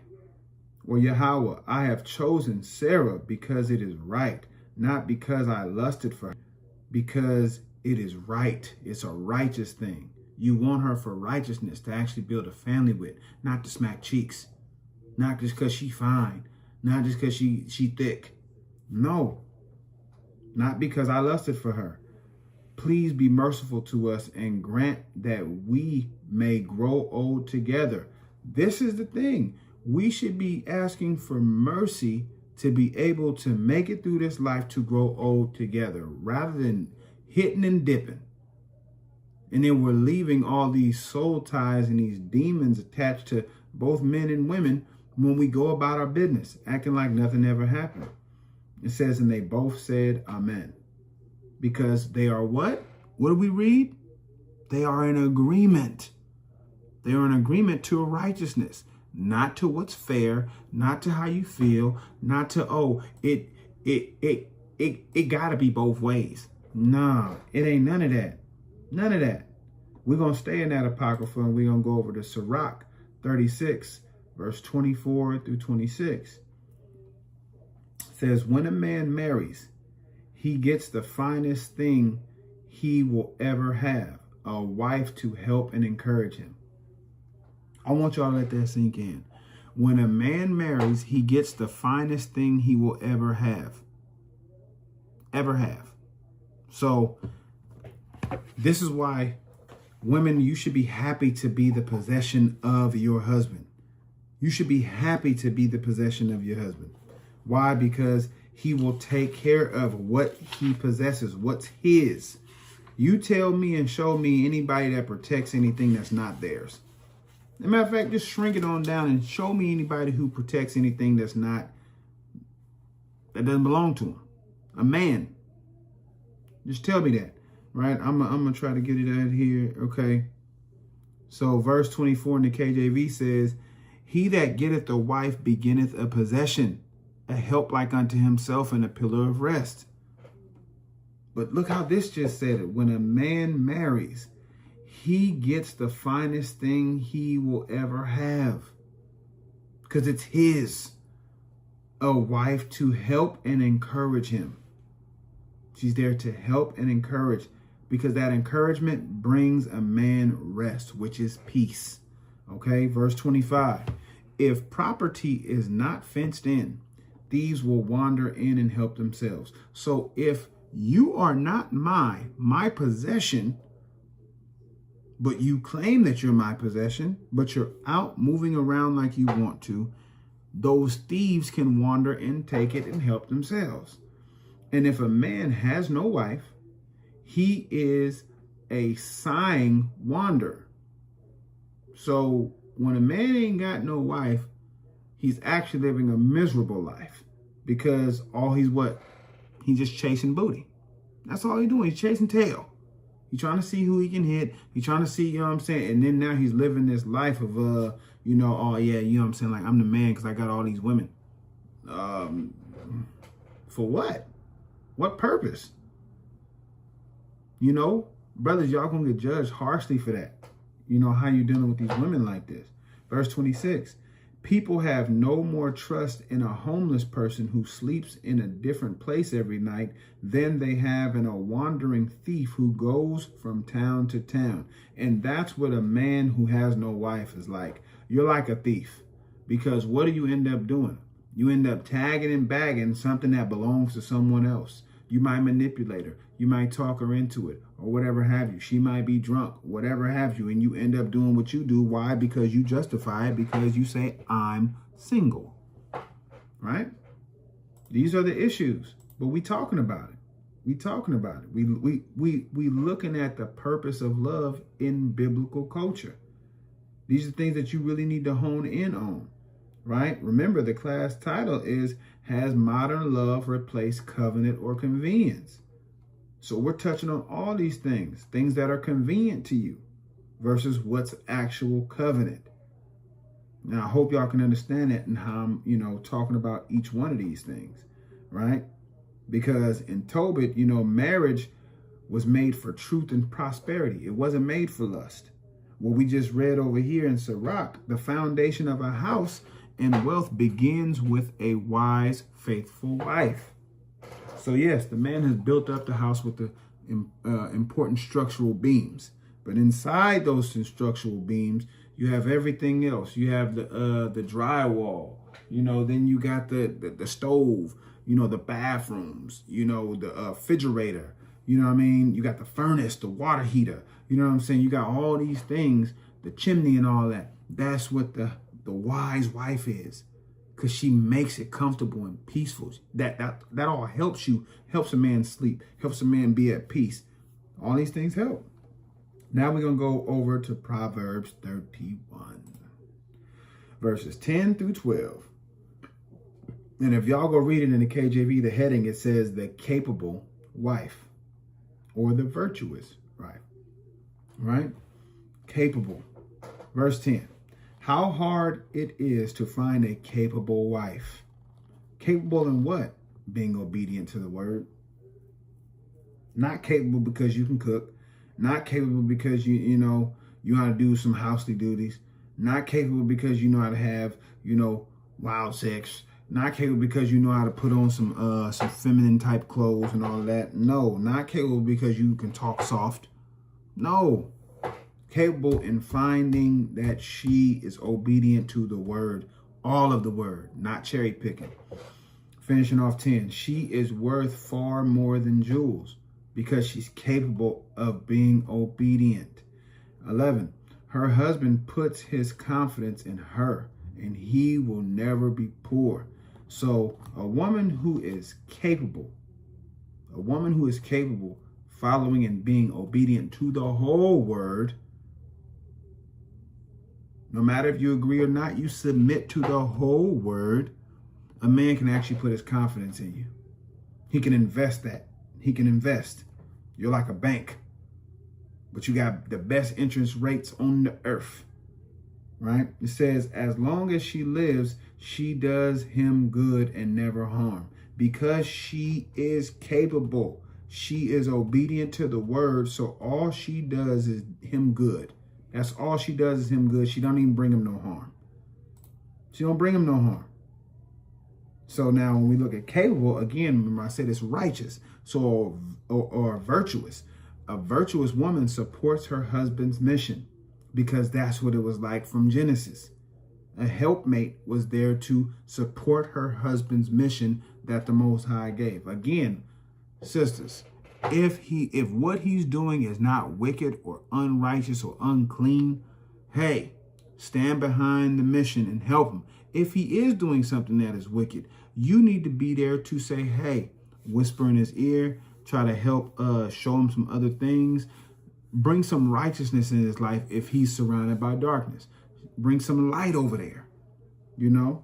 or Yahweh, I have chosen Sarah because it is right, not because I lusted for her, because it is right. It's a righteous thing. You want her for righteousness, to actually build a family with, not to smack cheeks, not just because she fine, not just because she thick. No, not because I lusted for her. Please be merciful to us and grant that we may grow old together. This is the thing. We should be asking for mercy to be able to make it through this life, to grow old together, rather than hitting and dipping. And then we're leaving all these soul ties and these demons attached to both men and women when we go about our business, acting like nothing ever happened. It says, and they both said amen. Because they are what? What do we read? They are in agreement. They are in agreement to a righteousness, not to what's fair, not to how you feel, not to, oh, it gotta be both ways. Nah, it ain't none of that. None of that. We're going to stay in that Apocrypha, and we're going to go over to Sirach 36, verse 24 through 26. It says, when a man marries, he gets the finest thing he will ever have, a wife to help and encourage him. I want y'all to let that sink in. When a man marries, he gets the finest thing he will ever have. Ever have. So this is why women, you should be happy to be the possession of your husband. You should be happy to be the possession of your husband. Why? Because he will take care of what he possesses, what's his. You tell me and show me anybody that protects anything that's not theirs. As a matter of fact, just shrink it on down and show me anybody who protects anything that doesn't belong to him. A man. Just tell me that. Right? I'm going to try to get it out here. Okay. So verse 24 in the KJV says, He that getteth a wife beginneth a possession, a help like unto himself, and a pillar of rest. But look how this just said it. When a man marries, he gets the finest thing he will ever have, because it's his. A wife to help and encourage him. She's there to help and encourage, because that encouragement brings a man rest, which is peace. Okay, verse 25. If property is not fenced in, thieves will wander in and help themselves. So if you are not my possession, but you claim that you're my possession, but you're out moving around like you want to, those thieves can wander and take it and help themselves. And if a man has no wife, he is a sighing wanderer. So when a man ain't got no wife, he's actually living a miserable life, because all he's what? He's just chasing booty. That's all he's doing. He's chasing tail. He's trying to see who he can hit. He's trying to see, you know what I'm saying? And then now he's living this life of, you know, oh yeah, you know what I'm saying? Like, I'm the man because I got all these women. For what? What purpose? You know, brothers, y'all gonna get judged harshly for that. You know, how you dealing with these women like this. Verse 26. People have no more trust in a homeless person who sleeps in a different place every night than they have in a wandering thief who goes from town to town. And that's what a man who has no wife is like. You're like a thief, because what do you end up doing? You end up tagging and bagging something that belongs to someone else. You might manipulate her. You might talk her into it, or whatever have you. She might be drunk, whatever have you. And you end up doing what you do. Why? Because you justify it, because you say, I'm single. Right? These are the issues. But we talking about it. We talking about it. We looking at the purpose of love in biblical culture. These are things that you really need to hone in on. Right? Remember, the class title is, has modern love replaced covenant or convenience? So we're touching on all these things that are convenient to you versus what's actual covenant. Now, I hope y'all can understand that and how I'm, you know, talking about each one of these things, right? Because in Tobit, you know, marriage was made for truth and prosperity. It wasn't made for lust. What we just read over here in Sirach, the foundation of a house and wealth begins with a wise, faithful wife. So yes, the man has built up the house with the important structural beams. But inside those structural beams, you have everything else. You have the drywall, you know, then you got the stove, you know, the bathrooms, you know, the refrigerator, you know what I mean? You got the furnace, the water heater, you know what I'm saying? You got all these things, the chimney and all that. That's what the wise wife is, because she makes it comfortable and peaceful. That all helps you, helps a man sleep, helps a man be at peace. All these things help. Now we're going to go over to Proverbs 31, verses 10 through 12. And if y'all go read it in the KJV, the heading, it says the capable wife, or the virtuous wife, right? Capable. Verse 10. How hard it is to find a capable wife. Capable in what? Being obedient to the word. Not capable because you can cook. Not capable because you know how to do some housely duties. Not capable because you know how to have, you know, wild sex. Not capable because you know how to put on some feminine type clothes and all of that. No, not capable because you can talk soft. No. Capable in finding that she is obedient to the word, all of the word, not cherry picking. Finishing off 10, she is worth far more than jewels because she's capable of being obedient. 11, her husband puts his confidence in her and he will never be poor. So a woman who is capable following and being obedient to the whole word, no matter if you agree or not, you submit to the whole word, a man can actually put his confidence in you. He can invest that. He can invest. You're like a bank, but you got the best interest rates on the earth. right? It says, as long as she lives, she does him good and never harm, because she is capable. She is obedient to the word, so all she does is him good. That's all she does is him good. She don't even bring him no harm. She don't bring him no harm. So now when we look at capable, again, remember I said it's righteous, so or virtuous. A virtuous woman supports her husband's mission, because that's what it was like from Genesis. A helpmate was there to support her husband's mission that the Most High gave. Again, sisters, if what he's doing is not wicked or unrighteous or unclean, hey, stand behind the mission and help him. If he is doing something that is wicked, you need to be there to say, hey, whisper in his ear, try to help show him some other things. Bring some righteousness in his life if he's surrounded by darkness. Bring some light over there, you know,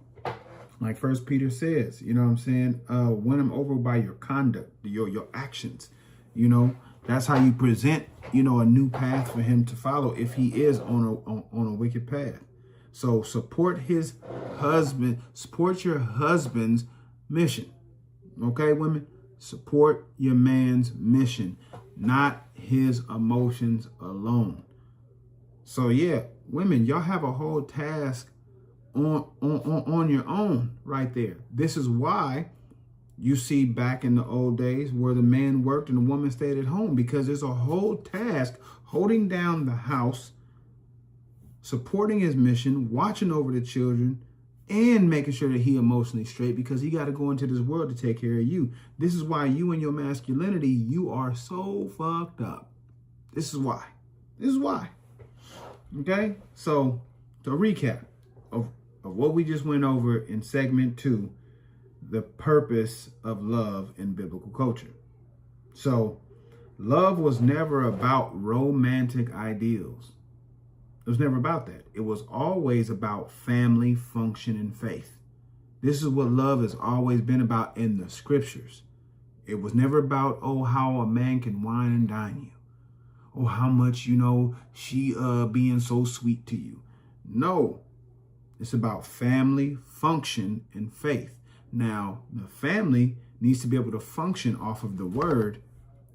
like First Peter says, you know what I'm saying? Win him over by your conduct, your actions, you know. That's how you present, you know, a new path for him to follow if he is on a wicked path. So support his husband, support your husband's mission. Okay, women, support your man's mission, not his emotions alone. So yeah, women, y'all have a whole task on your own right there. This is why you see back in the old days where the man worked and the woman stayed at home, because there's a whole task holding down the house, supporting his mission, watching over the children, and making sure that he emotionally straight, because he got to go into this world to take care of you. This is why you and your masculinity, you are so fucked up. This is why. This is why. Okay? So, to recap of what we just went over in segment 2, the purpose of love in biblical culture. So, love was never about romantic ideals. It was never about that. It was always about family, function, and faith. This is what love has always been about in the scriptures. It was never about, oh, how a man can wine and dine you. Or how much, you know, she being so sweet to you. No. It's about family, function, and faith. Now, the family needs to be able to function off of the word,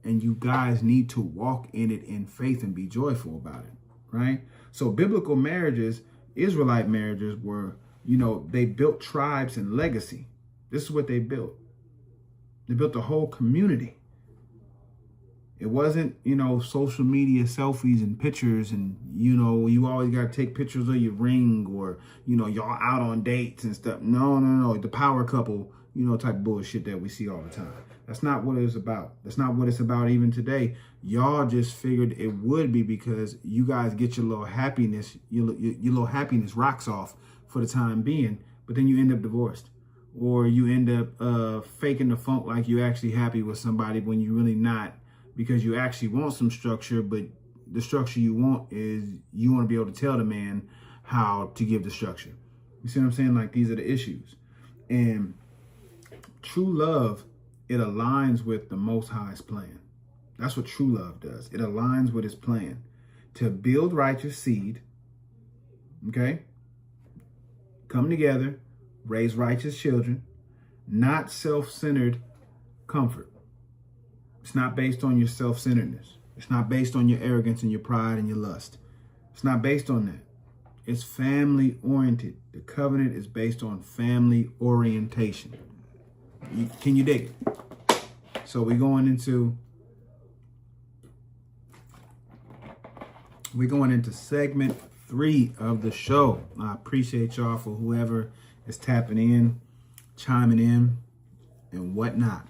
and you guys need to walk in it in faith and be joyful about it, right? So biblical marriages, Israelite marriages were, you know, they built tribes and legacy. This is what they built. They built a whole community. It wasn't, you know, social media selfies and pictures and, you know, you always got to take pictures of your ring or, you know, y'all out on dates and stuff. No. The power couple, you know, type of bullshit that we see all the time. That's not what it's about. That's not what it's about even today. Y'all just figured it would be because you guys get your little happiness, your little happiness rocks off for the time being, but then you end up divorced. Or you end up faking the funk like you're actually happy with somebody when you're really not, because you actually want some structure, but the structure you want is you want to be able to tell the man how to give the structure. You see what I'm saying? Like, these are the issues. And true love, it aligns with the Most High's plan. That's what true love does. It aligns with his plan to build righteous seed, okay? Come together, raise righteous children, not self-centered comfort. It's not based on your self-centeredness. It's not based on your arrogance and your pride and your lust. It's not based on that. It's family-oriented. The covenant is based on family orientation. Can you dig it? So we're going into segment 3 of the show. I appreciate y'all for whoever is tapping in, chiming in, and whatnot.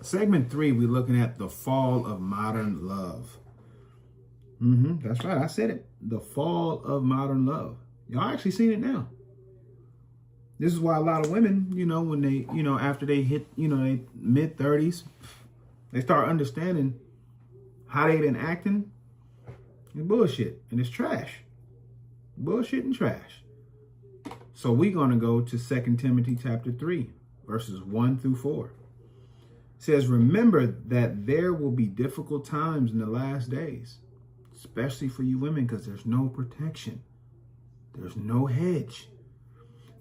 Segment 3, we're looking at the fall of modern love. That's right. I said it. The fall of modern love. Y'all actually seen it now. This is why a lot of women, you know, when they, you know, after they hit, you know, they mid-30s, they start understanding how they've been acting. It's bullshit. And it's trash. Bullshit and trash. So we're going to go to 2 Timothy chapter 3, verses 1 through 4. It says, remember that there will be difficult times in the last days, especially for you women, because there's no protection. There's no hedge.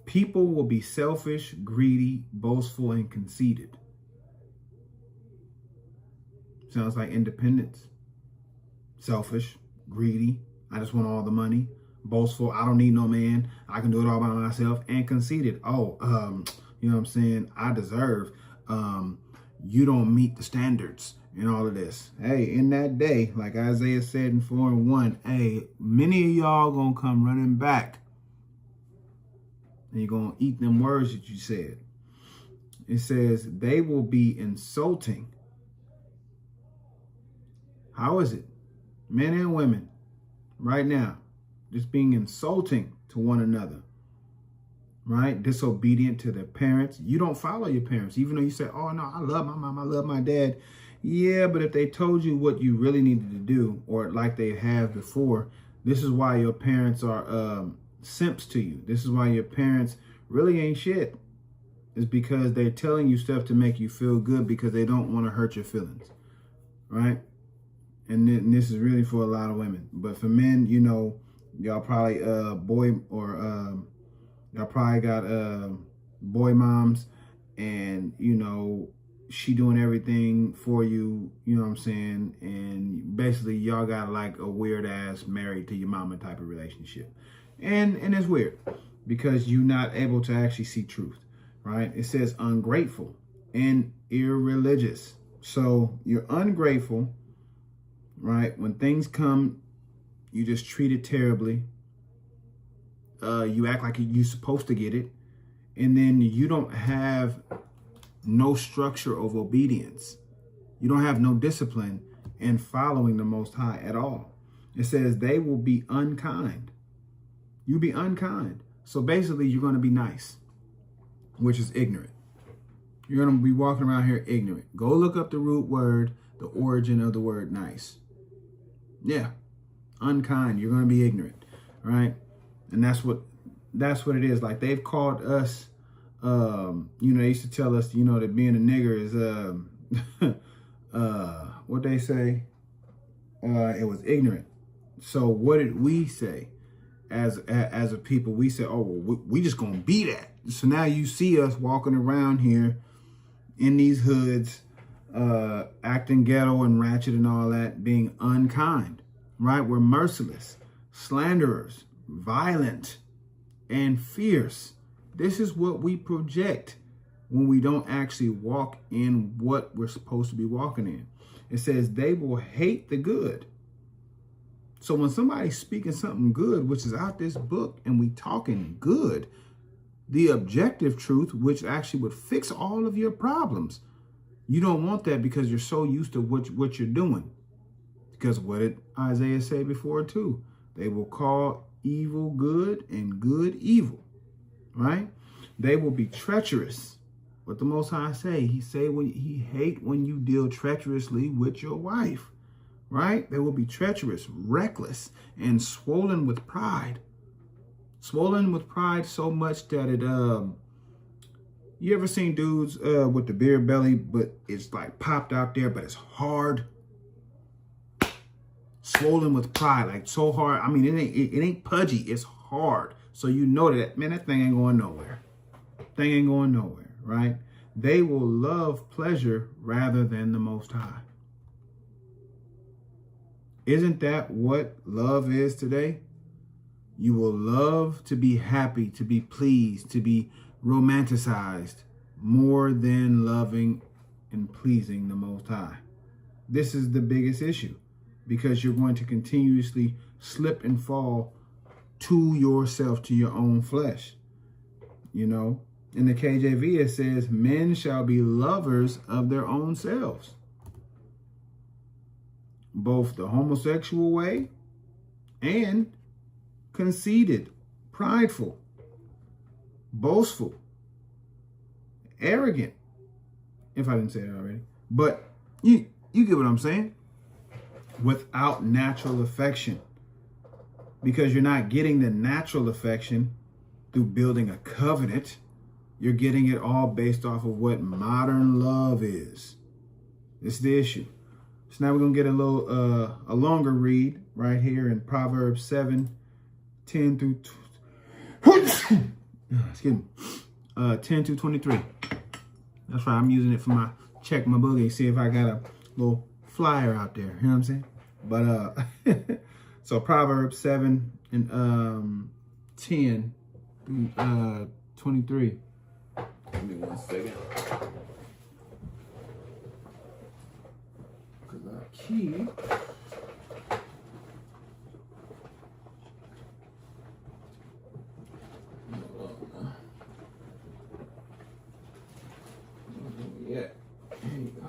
People will be selfish, greedy, boastful, and conceited. Sounds like independence. Selfish, greedy, I just want all the money. Boastful, I don't need no man. I can do it all by myself. And conceited, you know what I'm saying? I deserve. You don't meet the standards and all of this. Hey, in that day, like Isaiah said in 4:1, hey, many of y'all gonna come running back. And you're gonna eat them words that you said. It says they will be insulting. How is it? Men and women, right now, just being insulting to one another, right? Disobedient to their parents. You don't follow your parents, even though you say, oh, no, I love my mom, I love my dad. Yeah, but if they told you what you really needed to do, or like they have before, this is why your parents are simps to you. This is why your parents really ain't shit. It's because they're telling you stuff to make you feel good because they don't want to hurt your feelings, right? And this is really for a lot of women. But for men, you know, y'all probably y'all probably got boy moms, and you know, she doing everything for you, you know what I'm saying? And basically y'all got like a weird ass married to your mama type of relationship. And it's weird because you're not able to actually see truth, right? It says ungrateful and irreligious. So you're ungrateful, right? When things come, you just treat it terribly. You act like you're supposed to get it. And then you don't have no structure of obedience. You don't have no discipline in following the Most High at all. It says they will be unkind. You be unkind. So basically, you're going to be nice, which is ignorant. You're going to be walking around here ignorant. Go look up the root word, the origin of the word nice. Yeah, unkind. You're going to be ignorant, right? And that's what it is. Like they've called us, you know, they used to tell us, you know, that being a nigger is, what they say, it was ignorant. So what did we say as a people? We said, oh, well, we just going to be that. So now you see us walking around here in these hoods, acting ghetto and ratchet and all that, being unkind, right? We're merciless, slanderers, violent, and fierce. This is what we project when we don't actually walk in what we're supposed to be walking in. It says they will hate the good. So when somebody's speaking something good, which is out this book, and we talking good, the objective truth, which actually would fix all of your problems, you don't want that because you're so used to what you're doing. Because what did Isaiah say before too? They will call evil good and good evil, right? They will be treacherous. What the Most High say? He say when he hate when you deal treacherously with your wife, right? They will be treacherous, reckless, and swollen with pride. Swollen with pride so much that it you ever seen dudes with the beer belly, but it's like popped out there, but it's hard? Swollen with pride, like so hard. I mean, it ain't pudgy, it's hard. So you know that, man, that thing ain't going nowhere. Thing ain't going nowhere, right? They will love pleasure rather than the Most High. Isn't that what love is today? You will love to be happy, to be pleased, to be romanticized more than loving and pleasing the Most High. This is the biggest issue because you're going to continuously slip and fall to yourself, to your own flesh. You know, in the KJV, it says, men shall be lovers of their own selves. Both the homosexual way and conceited, prideful, boastful, arrogant, if I didn't say it already. But you get what I'm saying? Without natural affection. Because you're not getting the natural affection through building a covenant. You're getting it all based off of what modern love is. It's the issue. So now we're going to get a longer read right here in Proverbs 7, 10 through Excuse me. 10 to 23. That's right. I'm using it for my check my boogie. See if I got a little flyer out there. You know what I'm saying? But so Proverbs 7 and 10 through 23. Give me 1 second. Because our key. Yeah, there you go.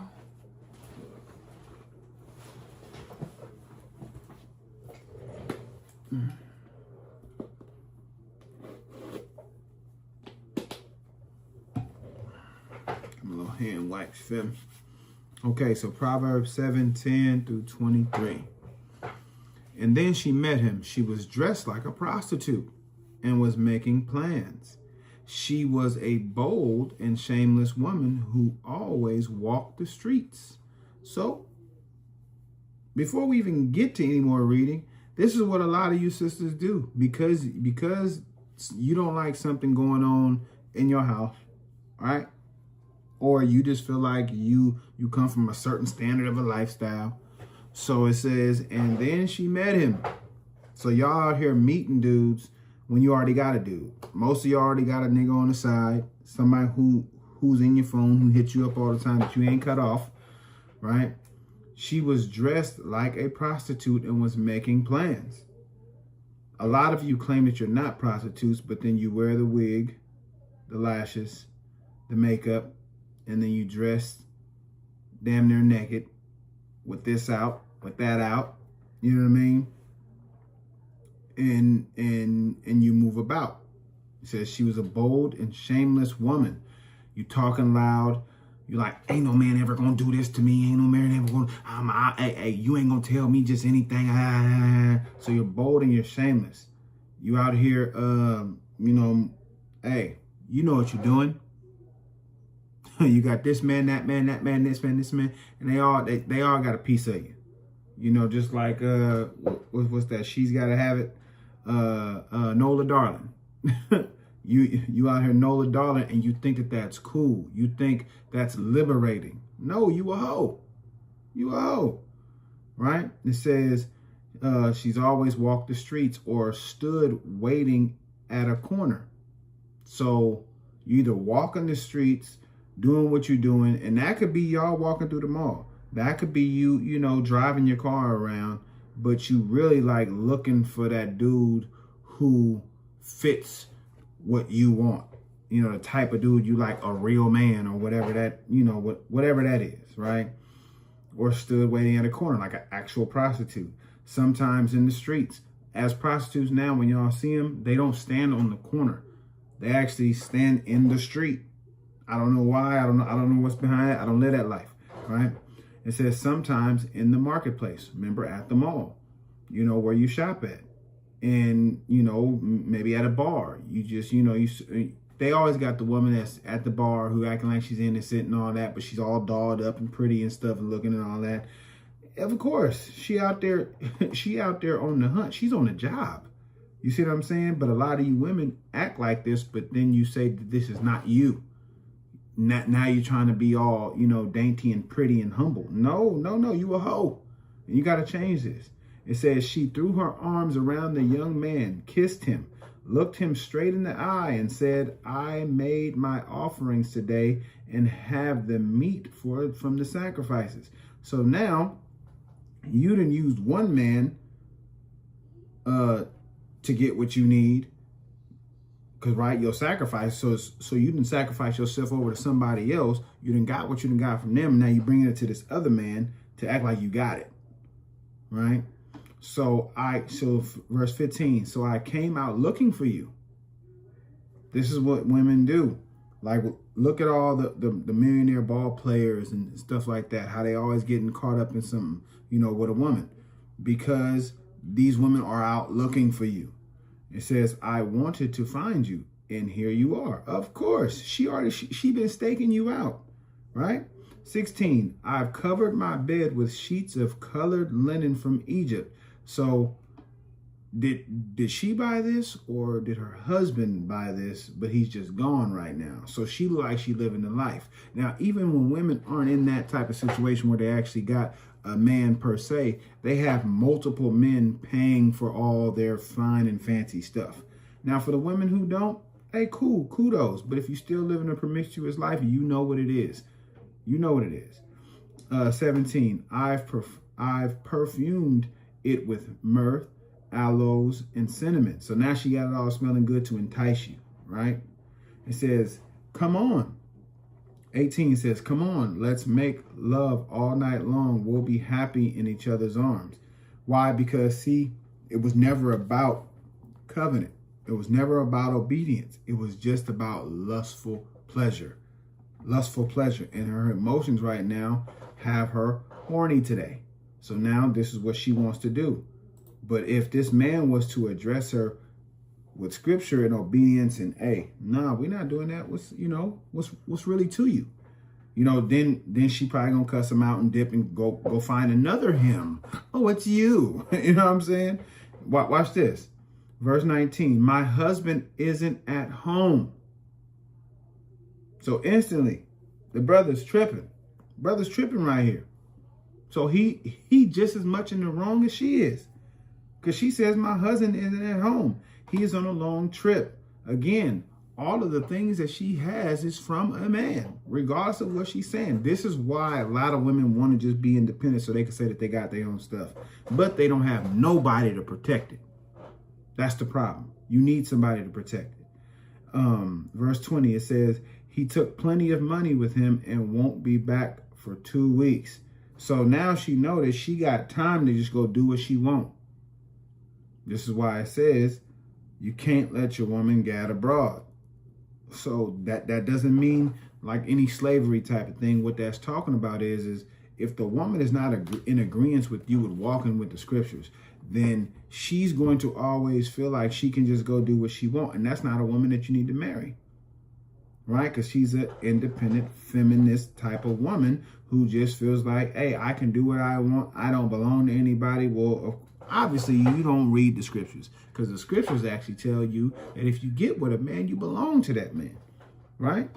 A little hand wipes, feel me? Okay, so Proverbs 7, 10 through 23. And then she met him. She was dressed like a prostitute and was making plans. She was a bold and shameless woman who always walked the streets. So, before we even get to any more reading, this is what a lot of you sisters do. Because you don't like something going on in your house, right? Or you just feel like you come from a certain standard of a lifestyle. So it says, and then she met him. So y'all out here meeting dudes when you already got a dude. Most of y'all already got a nigga on the side. Somebody who's in your phone, who hits you up all the time that you ain't cut off, right? She was dressed like a prostitute and was making plans. A lot of you claim that you're not prostitutes, but then you wear the wig, the lashes, the makeup, and then you dress damn near naked with this out, with that out. You know what I mean? And you move about. It says she was a bold and shameless woman. You talking loud. You like, ain't no man ever gonna do this to me. Ain't no man ever gonna, hey, you ain't gonna tell me just anything. So you're bold and you're shameless. You out here, hey, you know what you're doing. You got this man, that man, that man, this man, this man, and they all got a piece of you. You know, just like what's that? She's Gotta Have It. Nola Darling. You out here Nola Darling, and you think that that's cool. You think that's liberating. No, you a hoe. You a hoe, right? It says she's always walked the streets or stood waiting at a corner. So you either walking the streets, doing what you're doing, and that could be y'all walking through the mall. That could be you know, driving your car around, but you really like looking for that dude who fits what you want. You know, the type of dude you like, a real man or whatever that, you know, whatever that is, right? Or stood waiting at a corner like an actual prostitute. Sometimes in the streets, as prostitutes now, when y'all see them, they don't stand on the corner. They actually stand in the street. I don't know why. I don't know what's behind it. I don't live that life, right? It says sometimes in the marketplace. Remember, at the mall, you know, where you shop at. And, you know, maybe at a bar. You just, you know, they always got the woman that's at the bar who acting like she's innocent and all that, but she's all dolled up and pretty and stuff and looking and all that. Of course, she out there on the hunt. She's on a job. You see what I'm saying? But a lot of you women act like this, but then you say that this is not you. Now you're trying to be all, you know, dainty and pretty and humble. No, you a hoe. And you got to change this. It says she threw her arms around the young man, kissed him, looked him straight in the eye and said, I made my offerings today and have the meat from the sacrifices. So now you done used one man to get what you need. Because, right, your sacrifice, so you didn't sacrifice yourself over to somebody else. You done got what you done got from them. Now you bringing it to this other man to act like you got it, right? So verse 15, so I came out looking for you. This is what women do. Like, look at all the millionaire ball players and stuff like that, how they always getting caught up in something, you know, with a woman, because these women are out looking for you. It says, I wanted to find you, and here you are. Of course, she been staking you out, right? 16, I've covered my bed with sheets of colored linen from Egypt. So did she buy this, or did her husband buy this, but he's just gone right now? So she look like she living the life. Now, even when women aren't in that type of situation where they actually got a man per se, they have multiple men paying for all their fine and fancy stuff. Now, for the women who don't, hey, cool, kudos. But if you still live in a promiscuous life, you know what it is. You know what it is. 17, I've perfumed it with myrrh, aloes, and cinnamon. So now she got it all smelling good to entice you, right? It says, come on. 18 says, come on, let's make love all night long. We'll be happy in each other's arms. Why? Because, see, it was never about covenant. It was never about obedience. It was just about lustful pleasure. Lustful pleasure. And her emotions right now have her horny today. So now this is what she wants to do. But if this man was to address her with scripture and obedience and, hey, nah, we're not doing that. What's really to you? Then she probably gonna cuss him out and dip and go find another him. Oh, it's you. You know what I'm saying? Watch this. Verse 19, my husband isn't at home. So instantly, the brother's tripping. Brother's tripping right here. So he just as much in the wrong as she is. Because she says, my husband isn't at home. He is on a long trip. Again, all of the things that she has is from a man, regardless of what she's saying. This is why a lot of women want to just be independent so they can say that they got their own stuff. But they don't have nobody to protect it. That's the problem. You need somebody to protect it. Verse 20, it says, he took plenty of money with him and won't be back for 2 weeks. So now she noticed she got time to just go do what she wants. This is why it says you can't let your woman gad abroad. So that doesn't mean like any slavery type of thing. What that's talking about is if the woman is not in agreement with you with walking with the scriptures, then she's going to always feel like she can just go do what she wants. And that's not a woman that you need to marry. Right? Because she's an independent, feminist type of woman who just feels like, hey, I can do what I want. I don't belong to anybody. Well, obviously, you don't read the scriptures, because the scriptures actually tell you that if you get with a man, you belong to that man. Right?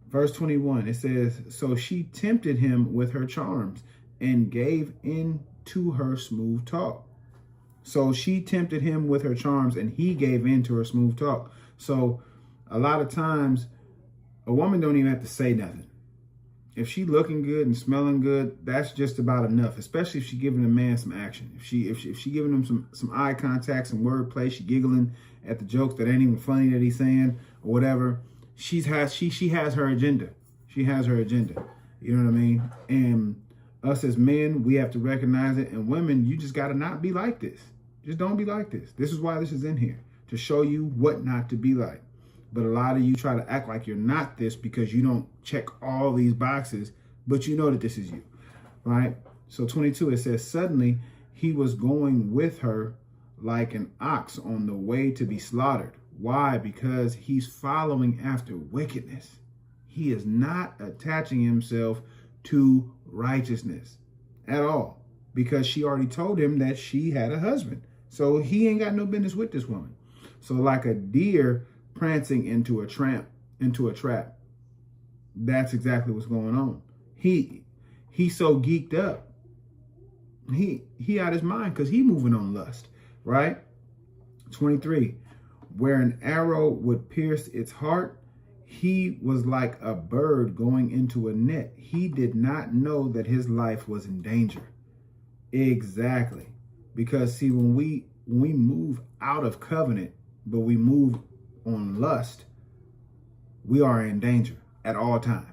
Verse 21, it says, so she tempted him with her charms and gave in to her smooth talk. So she tempted him with her charms and he gave in to her smooth talk. So a lot of times a woman don't even have to say nothing. If she looking good and smelling good, that's just about enough, especially if she giving a man some action. If she giving him some eye contact, some wordplay, she giggling at the jokes that ain't even funny that he's saying or whatever. She has her agenda. She has her agenda. You know what I mean? And us as men, we have to recognize it. And women, you just got to not be like this. Just don't be like this. This is why this is in here, to show you what not to be like. But a lot of you try to act like you're not this because you don't check all these boxes, but you know that this is you, right? So 22, it says, suddenly he was going with her like an ox on the way to be slaughtered. Why? Because he's following after wickedness. He is not attaching himself to righteousness at all, because she already told him that she had a husband. So he ain't got no business with this woman. So like a deer prancing into a trap, that's exactly what's going on. He's so geeked up. He out his mind because he moving on lust, right? 23, where an arrow would pierce its heart, he was like a bird going into a net. He did not know that his life was in danger. Exactly. Because see, when we move out of covenant, but we move on lust, we are in danger at all times.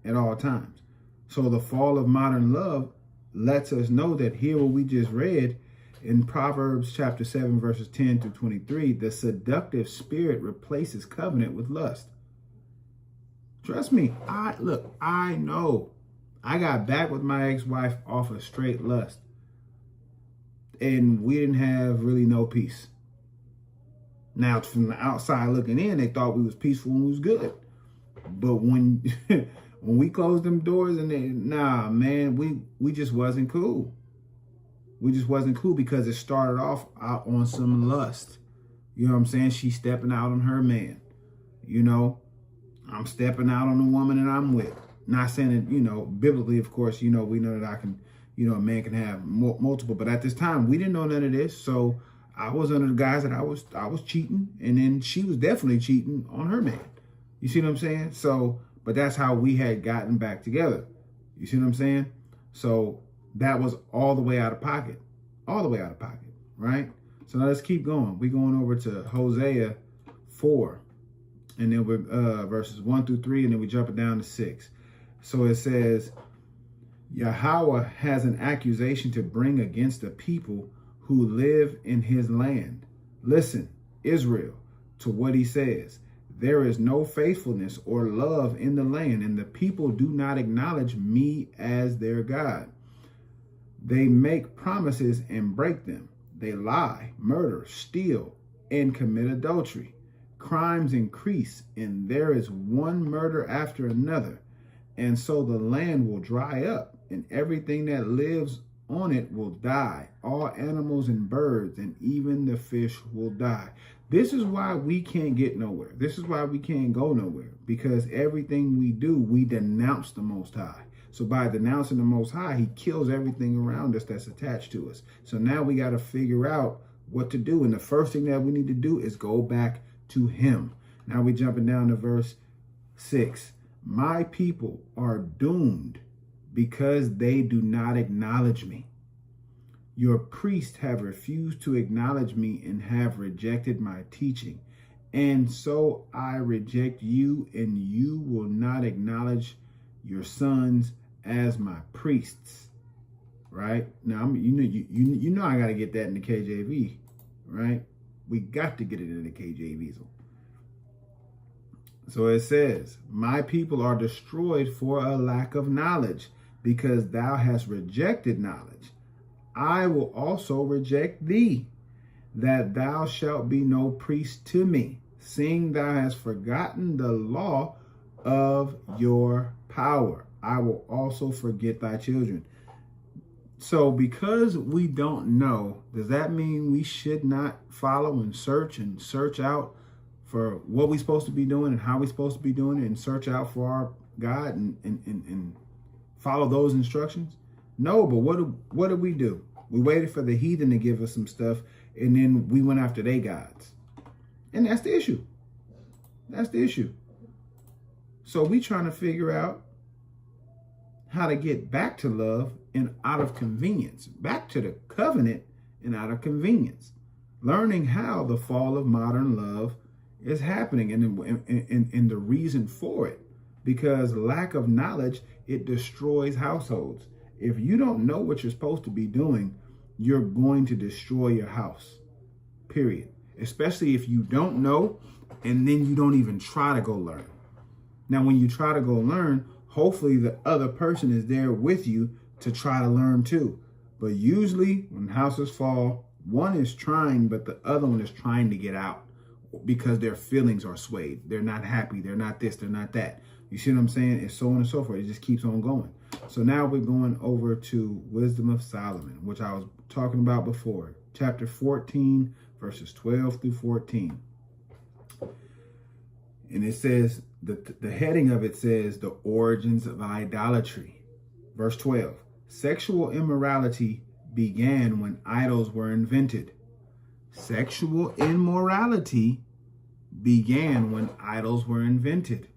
At all times. So the fall of modern love lets us know that here what we just read in Proverbs chapter 7, verses 10 through 23, the seductive spirit replaces covenant with lust. Trust me, I know. I got back with my ex-wife off of straight lust. And we didn't have really no peace. Now, from the outside looking in, they thought we was peaceful and we was good. But when when we closed them doors and nah, man, we just wasn't cool. We just wasn't cool because it started off out on some lust. You know what I'm saying? She's stepping out on her man. You know, I'm stepping out on the woman that I'm with. Not saying that, you know, biblically, of course, you know, we know that I can, you know, a man can have multiple. But at this time, we didn't know none of this. So I was under the guise that I was cheating. And then she was definitely cheating on her man. You see what I'm saying? So, but that's how we had gotten back together. You see what I'm saying? So that was all the way out of pocket. All the way out of pocket, right? So now let's keep going. We're going over to Hosea 4. And then we're verses 1 through 3, and then we jump it down to 6. So it says, Yahweh has an accusation to bring against the people who live in his land. Listen, Israel, to what he says. There is no faithfulness or love in the land, and the people do not acknowledge me as their God. They make promises and break them. They lie, murder, steal, and commit adultery. Crimes increase, and there is one murder after another. And so the land will dry up, and everything that lives on it will die. All animals and birds, and even the fish will die. This is why we can't get nowhere. This is why we can't go nowhere. Because everything we do, we denounce the Most High. So by denouncing the Most High, he kills everything around us that's attached to us. So now we got to figure out what to do. And the first thing that we need to do is go back to him. Now we're jumping down to verse 6. My people are doomed because they do not acknowledge me. Your priests have refused to acknowledge me and have rejected my teaching. And so I reject you, and you will not acknowledge your sons as my priests. Right? Now, you know I got to get that in the KJV, right? We got to get it in the KJV. So it says, my people are destroyed for a lack of knowledge, because thou hast rejected knowledge. I will also reject thee, that thou shalt be no priest to me, seeing thou hast forgotten the law of your power. I will also forget thy children. So because we don't know, does that mean we should not follow and search out for what we're supposed to be doing and how we're supposed to be doing it, and search out for our God and follow those instructions? No, but what did we do? We waited for the heathen to give us some stuff, and then we went after their gods. And that's the issue. That's the issue. So we trying to figure out how to get back to love and out of convenience, back to the covenant and out of convenience, learning how the fall of modern love is happening and the reason for it. Because lack of knowledge, it destroys households. If you don't know what you're supposed to be doing, you're going to destroy your house, period. Especially if you don't know, and then you don't even try to go learn. Now, when you try to go learn, hopefully the other person is there with you to try to learn too. But usually when houses fall, one is trying, but the other one is trying to get out because their feelings are swayed. They're not happy. They're not this. They're not that. You see what I'm saying? And so on and so forth. It just keeps on going. So now we're going over to Wisdom of Solomon, which I was talking about before. Chapter 14, verses 12 through 14. And it says, the heading of it says, the origins of idolatry. Verse 12, sexual immorality began when idols were invented. Sexual immorality began when idols were invented.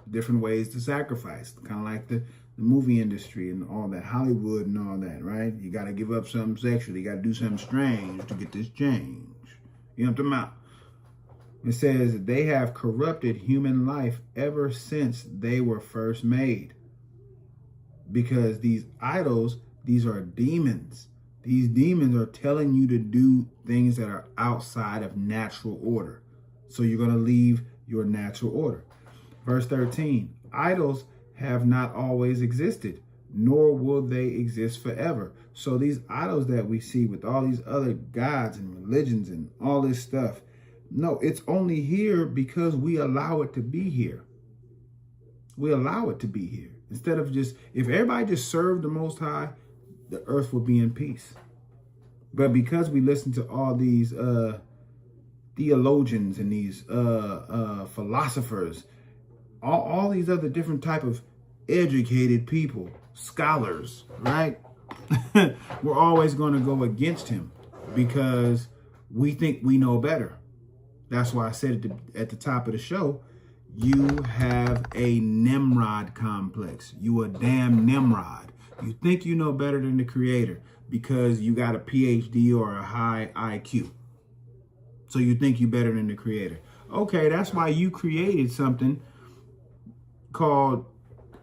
Different ways to sacrifice, kind of like the movie industry and all that, Hollywood and all that, right? You got to give up something sexual. You got to do something strange to get this change. You know what I'm talking about? It says they have corrupted human life ever since they were first made. Because these idols, these are demons. These demons are telling you to do things that are outside of natural order. So you're going to leave your natural order. Verse 13, idols have not always existed, nor will they exist forever. So these idols that we see with all these other gods and religions and all this stuff, no, it's only here because we allow it to be here. We allow it to be here. Instead of just, if everybody just served the Most High, the earth will be in peace. But because we listen to all these theologians and these philosophers, all these other different type of educated people, scholars, right? We're always going to go against him because we think we know better. That's why I said at the top of the show, you have a Nimrod complex. You a damn Nimrod. You think you know better than the creator because you got a PhD or a high IQ. So you think you better than the creator. Okay, that's why you created something called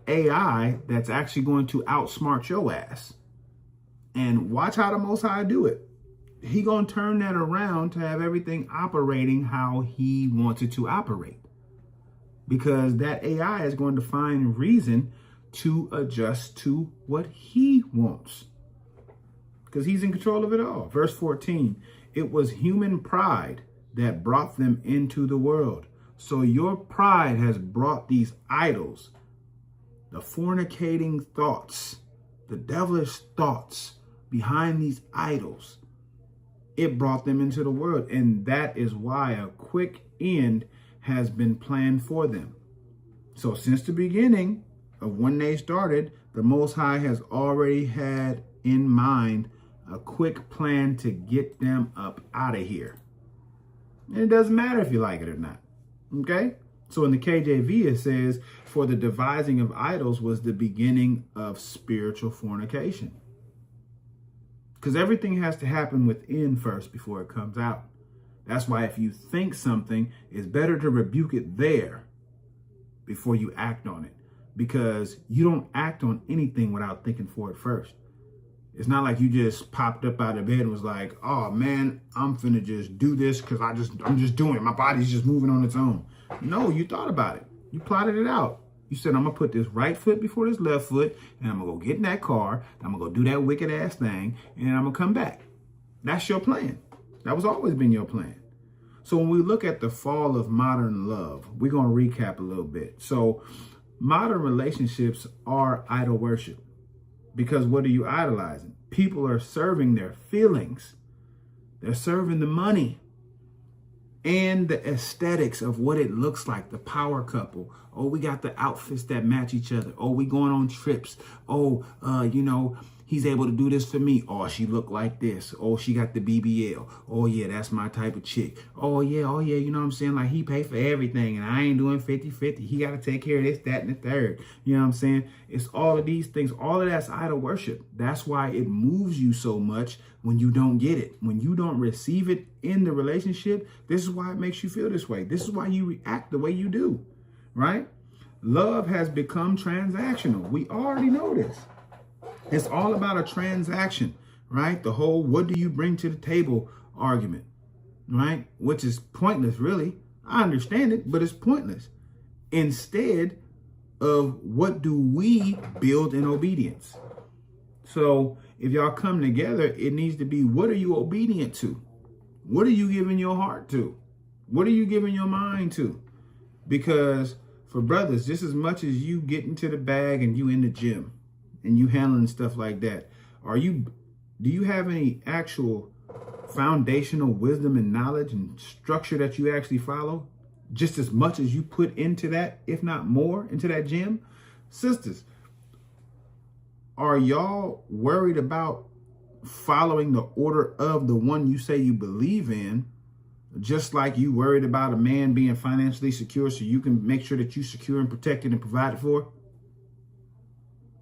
AI that's actually going to outsmart your ass. And watch how the Most High do it. He gonna turn that around to have everything operating how he wants it to operate. Because that AI is going to find reason to adjust to what he wants. Because he's in control of it all. Verse 14, it was human pride that brought them into the world. So your pride has brought these idols, the fornicating thoughts, the devilish thoughts behind these idols. It brought them into the world. And that is why a quick end has been planned for them. So since the beginning of when they started, the Most High has already had in mind a quick plan to get them up out of here. And it doesn't matter if you like it or not. Okay? So in the KJV, it says, for the devising of idols was the beginning of spiritual fornication. Because everything has to happen within first before it comes out. That's why if you think something, it's better to rebuke it there before you act on it. Because you don't act on anything without thinking for it first. It's not like you just popped up out of bed and was like, oh man, I'm finna just do this because I'm just doing it. My body's just moving on its own. No, you thought about it. You plotted it out. You said, I'm going to put this right foot before this left foot, and I'm going to go get in that car, I'm going to go do that wicked ass thing, and I'm going to come back. That's your plan. That was always been your plan. So when we look at the fall of modern love, we're going to recap a little bit. So modern relationships are idol worship. Because what are you idolizing? People are serving their feelings. They're serving the money and the aesthetics of what it looks like, the power couple. Oh, we got the outfits that match each other. Oh, we going on trips. Oh, he's able to do this for me. Oh, she look like this. Oh, she got the BBL. Oh, yeah, that's my type of chick. Oh, yeah, you know what I'm saying? Like, he pay for everything, and I ain't doing 50-50. He got to take care of this, that, and the third. You know what I'm saying? It's all of these things. All of that's idol worship. That's why it moves you so much when you don't get it. When you don't receive it in the relationship, this is why it makes you feel this way. This is why you react the way you do, right? Love has become transactional. We already know this. It's all about a transaction, right? The whole what do you bring to the table argument, right? Which is pointless, really. I understand it, but it's pointless. Instead of what do we build in obedience? So if y'all come together, it needs to be what are you obedient to? What are you giving your heart to? What are you giving your mind to? Because for brothers, just as much as you get into the bag and you in the gym, and you handling stuff like that, do you have any actual foundational wisdom and knowledge and structure that you actually follow? Just as much as you put into that, if not more, into that gym? Sisters, are y'all worried about following the order of the one you say you believe in, just like you worried about a man being financially secure so you can make sure that you secure and protected and provided for?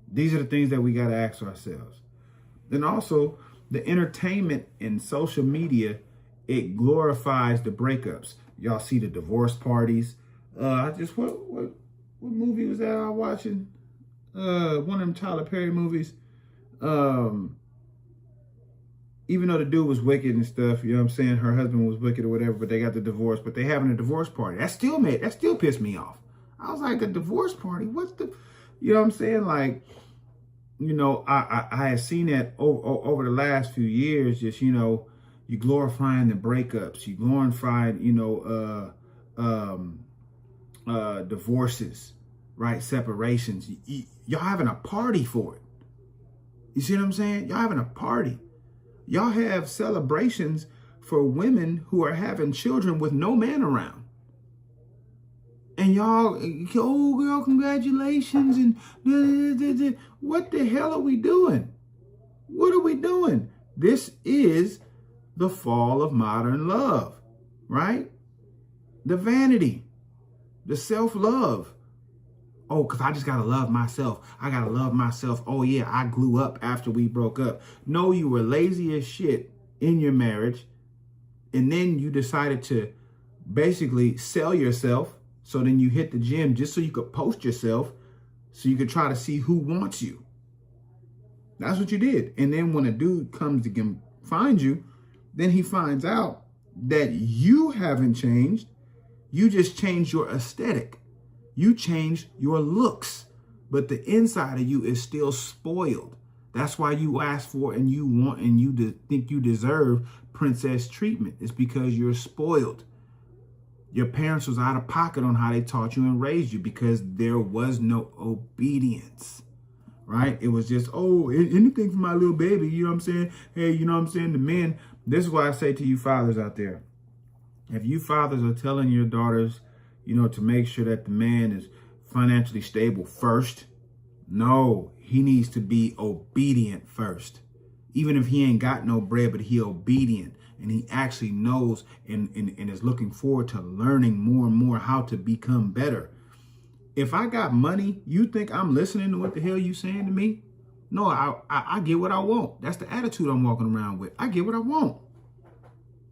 These are the things that we got to ask ourselves. Then also, the entertainment in social media, it glorifies the breakups. Y'all see the divorce parties. What movie was that I was watching? One of them Tyler Perry movies. Even though the dude was wicked and stuff, you know what I'm saying? Her husband was wicked or whatever, but they got the divorce, but they having a divorce party. That still pissed me off. I was like, a divorce party? What's the... You know what I'm saying? Like, you know, I had seen that over the last few years, just, you know, you glorifying the breakups, you glorifying, you know, divorces, right? Separations. Y'all having a party for it. You see what I'm saying? Y'all having a party. Y'all have celebrations for women who are having children with no man around. And y'all, oh girl, congratulations. And what the hell are we doing? What are we doing? This is the fall of modern love, right? The vanity, the self-love. Oh, because I just got to love myself. I got to love myself. Oh, yeah, I grew up after we broke up. No, you were lazy as shit in your marriage. And then you decided to basically sell yourself. So then you hit the gym just so you could post yourself so you could try to see who wants you. That's what you did. And then when a dude comes to find you, then he finds out that you haven't changed. You just changed your aesthetic. You changed your looks, but the inside of you is still spoiled. That's why you ask for and you want and you think you deserve princess treatment. It's because you're spoiled. Your parents was out of pocket on how they taught you and raised you because there was no obedience, right? It was just, oh, anything for my little baby. You know what I'm saying? Hey, you know what I'm saying? The men, this is why I say to you fathers out there, if you fathers are telling your daughters, you know, to make sure that the man is financially stable first. No, he needs to be obedient first. Even if he ain't got no bread, but he obedient and he actually knows and is looking forward to learning more and more how to become better. If I got money, you think I'm listening to what the hell you saying to me? No, I get what I want. That's the attitude I'm walking around with. I get what I want.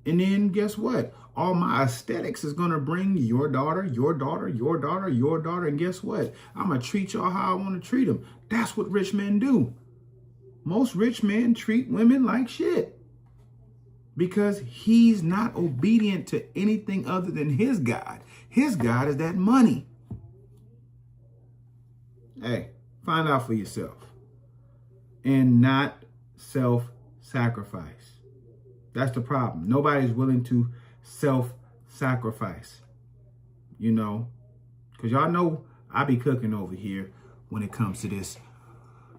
And then guess what? All my aesthetics is going to bring your daughter, your daughter, your daughter, your daughter. And guess what? I'm going to treat y'all how I want to treat them. That's what rich men do. Most rich men treat women like shit because he's not obedient to anything other than his God. His God is that money. Hey, find out for yourself and not self-sacrifice. That's the problem. Nobody's willing to self-sacrifice, you know, because y'all know I be cooking over here when it comes to this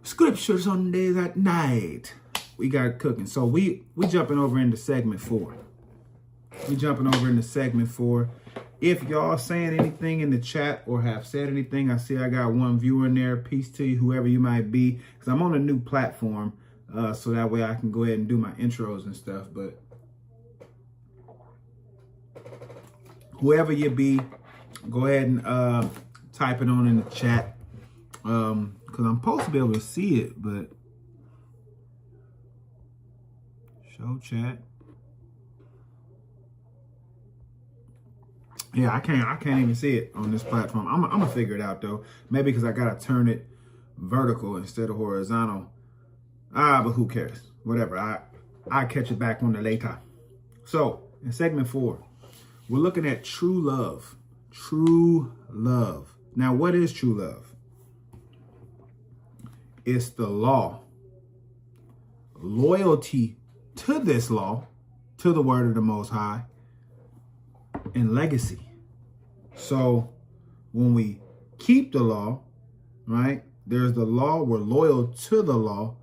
Scripture Sundays at night. We got cooking. So we jumping over into segment 4. We jumping over into segment 4. If y'all saying anything in the chat or have said anything, I see I got one viewer in there. Peace to you, whoever you might be, because I'm on a new platform. So that way I can go ahead and do my intros and stuff. But whoever you be, go ahead and type it on in the chat. Because I'm supposed to be able to see it, but show chat. Yeah, I can't even see it on this platform. I'm gonna figure it out though. Maybe because I gotta turn it vertical instead of horizontal. But who cares? Whatever. I catch it back on the later. So in segment 4, we're looking at true love. True love. Now, what is true love? It's the law. Loyalty to this law, to the word of the Most High, and legacy. So when we keep the law, right? There's the law. We're loyal to the law.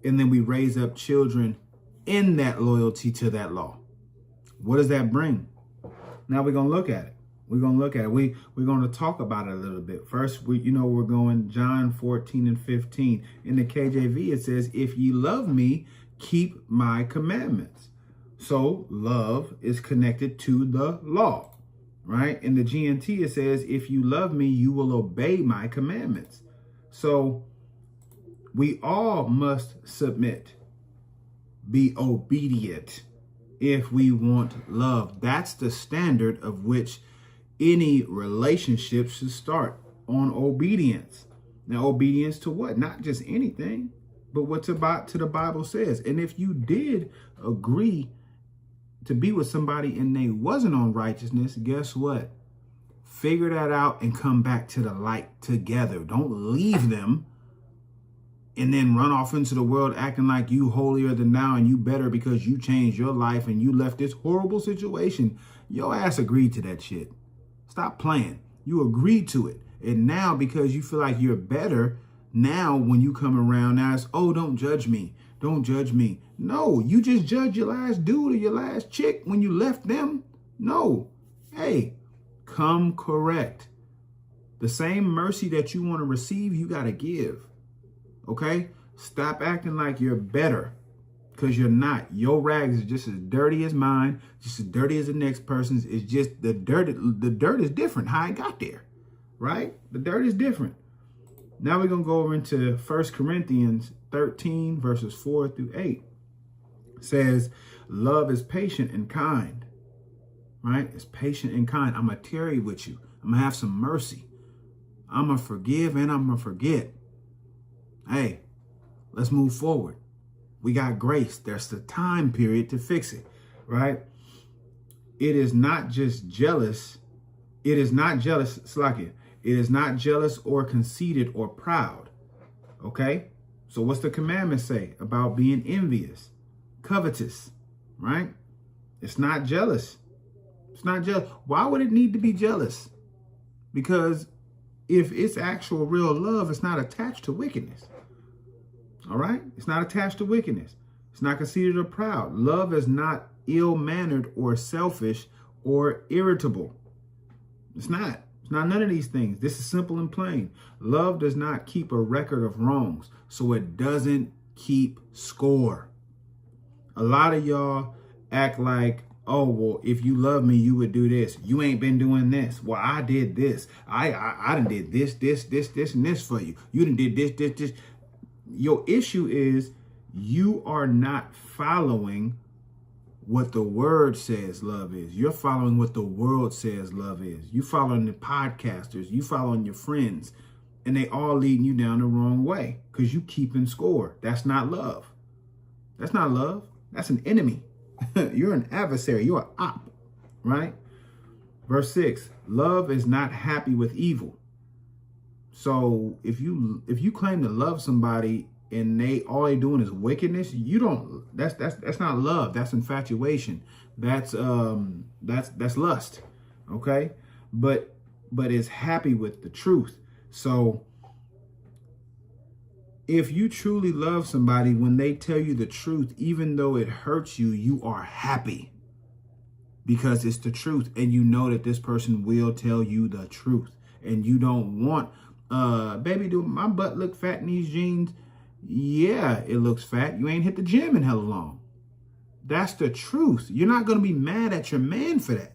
And then we raise up children in that loyalty to that law. What does that bring? Now we're going to look at it. We're going to look at it. We're going to talk about it a little bit. First, we're going John 14 and 15. In the KJV, it says, if ye love me, keep my commandments. So love is connected to the law, right? In the GNT, it says, if you love me, you will obey my commandments. So we all must submit, be obedient if we want love. That's the standard of which any relationship should start, on obedience. Now, obedience to what? Not just anything, but what to the Bible says. And if you did agree to be with somebody and they wasn't on righteousness, guess what? Figure that out and come back to the light together. Don't leave them and then run off into the world acting like you holier than thou and you better because you changed your life and you left this horrible situation. Your ass agreed to that shit. Stop playing. You agreed to it. And now because you feel like you're better, Now, when you come around, now it's, oh, don't judge me. Don't judge me. No, you just judge your last dude or your last chick when you left them. No. Hey, come correct. The same mercy that you want to receive, you got to give. Okay? Stop acting like you're better, because you're not. Your rags is just as dirty as mine, just as dirty as the next person's. It's just the dirt is different, how it got there, right? The dirt is different. Now we're going to go over into 1 Corinthians 13, verses 4 through 8. It says, love is patient and kind, right? It's patient and kind. I'm going to tarry with you. I'm going to have some mercy. I'm going to forgive and I'm going to forget. Hey, let's move forward. We got grace. There's the time period to fix it, right? It is not just jealous. It is not jealous, Slakia. It is not jealous or conceited or proud, okay? So what's the commandment say about being envious, covetous, right? It's not jealous. It's not jealous. Why would it need to be jealous? Because if it's actual real love, it's not attached to wickedness. All right? It's not attached to wickedness. It's not conceited or proud. Love is not ill-mannered or selfish or irritable. It's not. It's not none of these things. This is simple and plain. Love does not keep a record of wrongs, so it doesn't keep score. A lot of y'all act like, oh, well, if you love me, you would do this. You ain't been doing this. Well, I did this. I done did this, and this for you. You done did this. Your issue is you are not following what the word says love is. You're following what the world says love is. You following the podcasters. You following your friends. And they all leading you down the wrong way because you keeping score. That's not love. That's not love. That's an enemy. You're an adversary. You're an op, right? Verse 6, love is not happy with evil. So if you claim to love somebody and all they doing is wickedness, that's not love. That's infatuation. That's lust. Okay? But is happy with the truth. So if you truly love somebody, when they tell you the truth, even though it hurts you, you are happy because it's the truth. And you know that this person will tell you the truth. And you don't want, baby, do my butt look fat in these jeans? Yeah, it looks fat. You ain't hit the gym in hella long. That's the truth. You're not going to be mad at your man for that.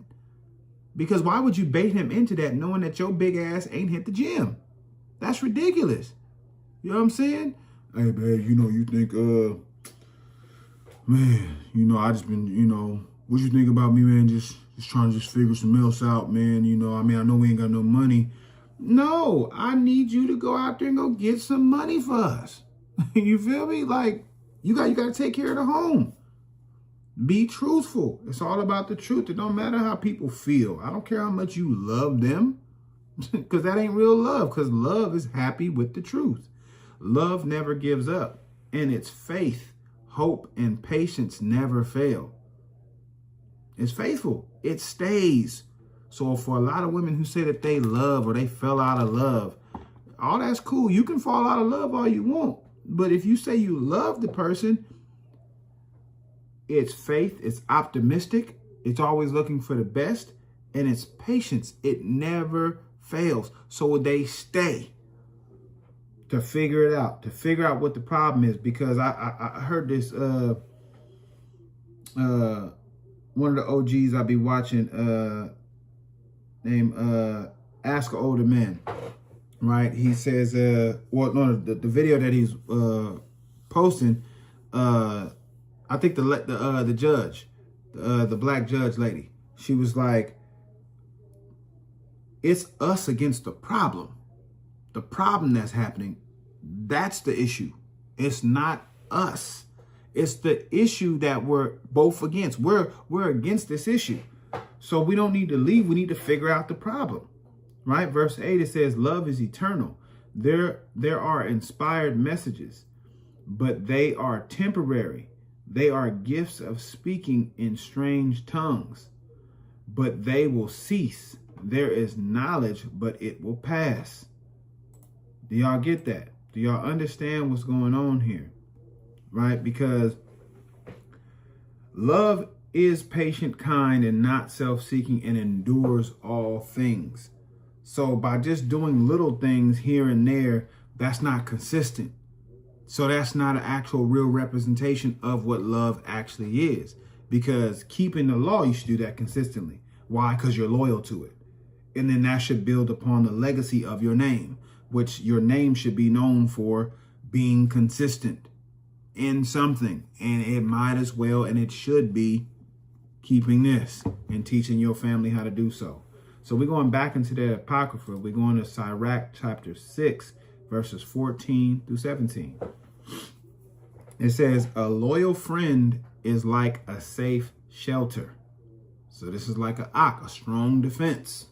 Because why would you bait him into that knowing that your big ass ain't hit the gym? That's ridiculous. You know what I'm saying? Hey, babe, you think, man, I just been, what you think about me, man? Just trying to figure some else out, man. I know we ain't got no money. No, I need you to go out there and go get some money for us. You feel me? Like, you got to take care of the home. Be truthful. It's all about the truth. It don't matter how people feel. I don't care how much you love them, because that ain't real love, because love is happy with the truth. Love never gives up, and its faith, hope, and patience never fail. It's faithful. It stays. So for a lot of women who say that they love or they fell out of love, all that's cool. You can fall out of love all you want. But if you say you love the person, it's faith, it's optimistic, it's always looking for the best, and it's patience. It never fails. So they stay to figure it out, to figure out what the problem is. Because I heard this, one of the OGs I be watching, named Ask an Older Man, right? He says, the video that he's posting, I think the judge, the black judge lady, she was like, it's us against the problem. The problem that's happening, that's the issue. It's not us. It's the issue that we're both against. We're against this issue. So we don't need to leave. We need to figure out the problem, right? Verse 8, it says, love is eternal. There are inspired messages, but they are temporary. They are gifts of speaking in strange tongues, but they will cease. There is knowledge, but it will pass. Do y'all get that? Do y'all understand what's going on here? Right? Because love is patient, kind, and not self-seeking, and endures all things. So by just doing little things here and there, that's not consistent. So that's not an actual real representation of what love actually is. Because keeping the law, you should do that consistently. Why? Because you're loyal to it. And then that should build upon the legacy of your name, which your name should be known for being consistent in something. And it might as well, and it should be, keeping this and teaching your family how to do so. So we're going back into the Apocrypha. We're going to Sirach chapter 6, verses 14 through 17. It says, a loyal friend is like a safe shelter. So this is like a strong defense,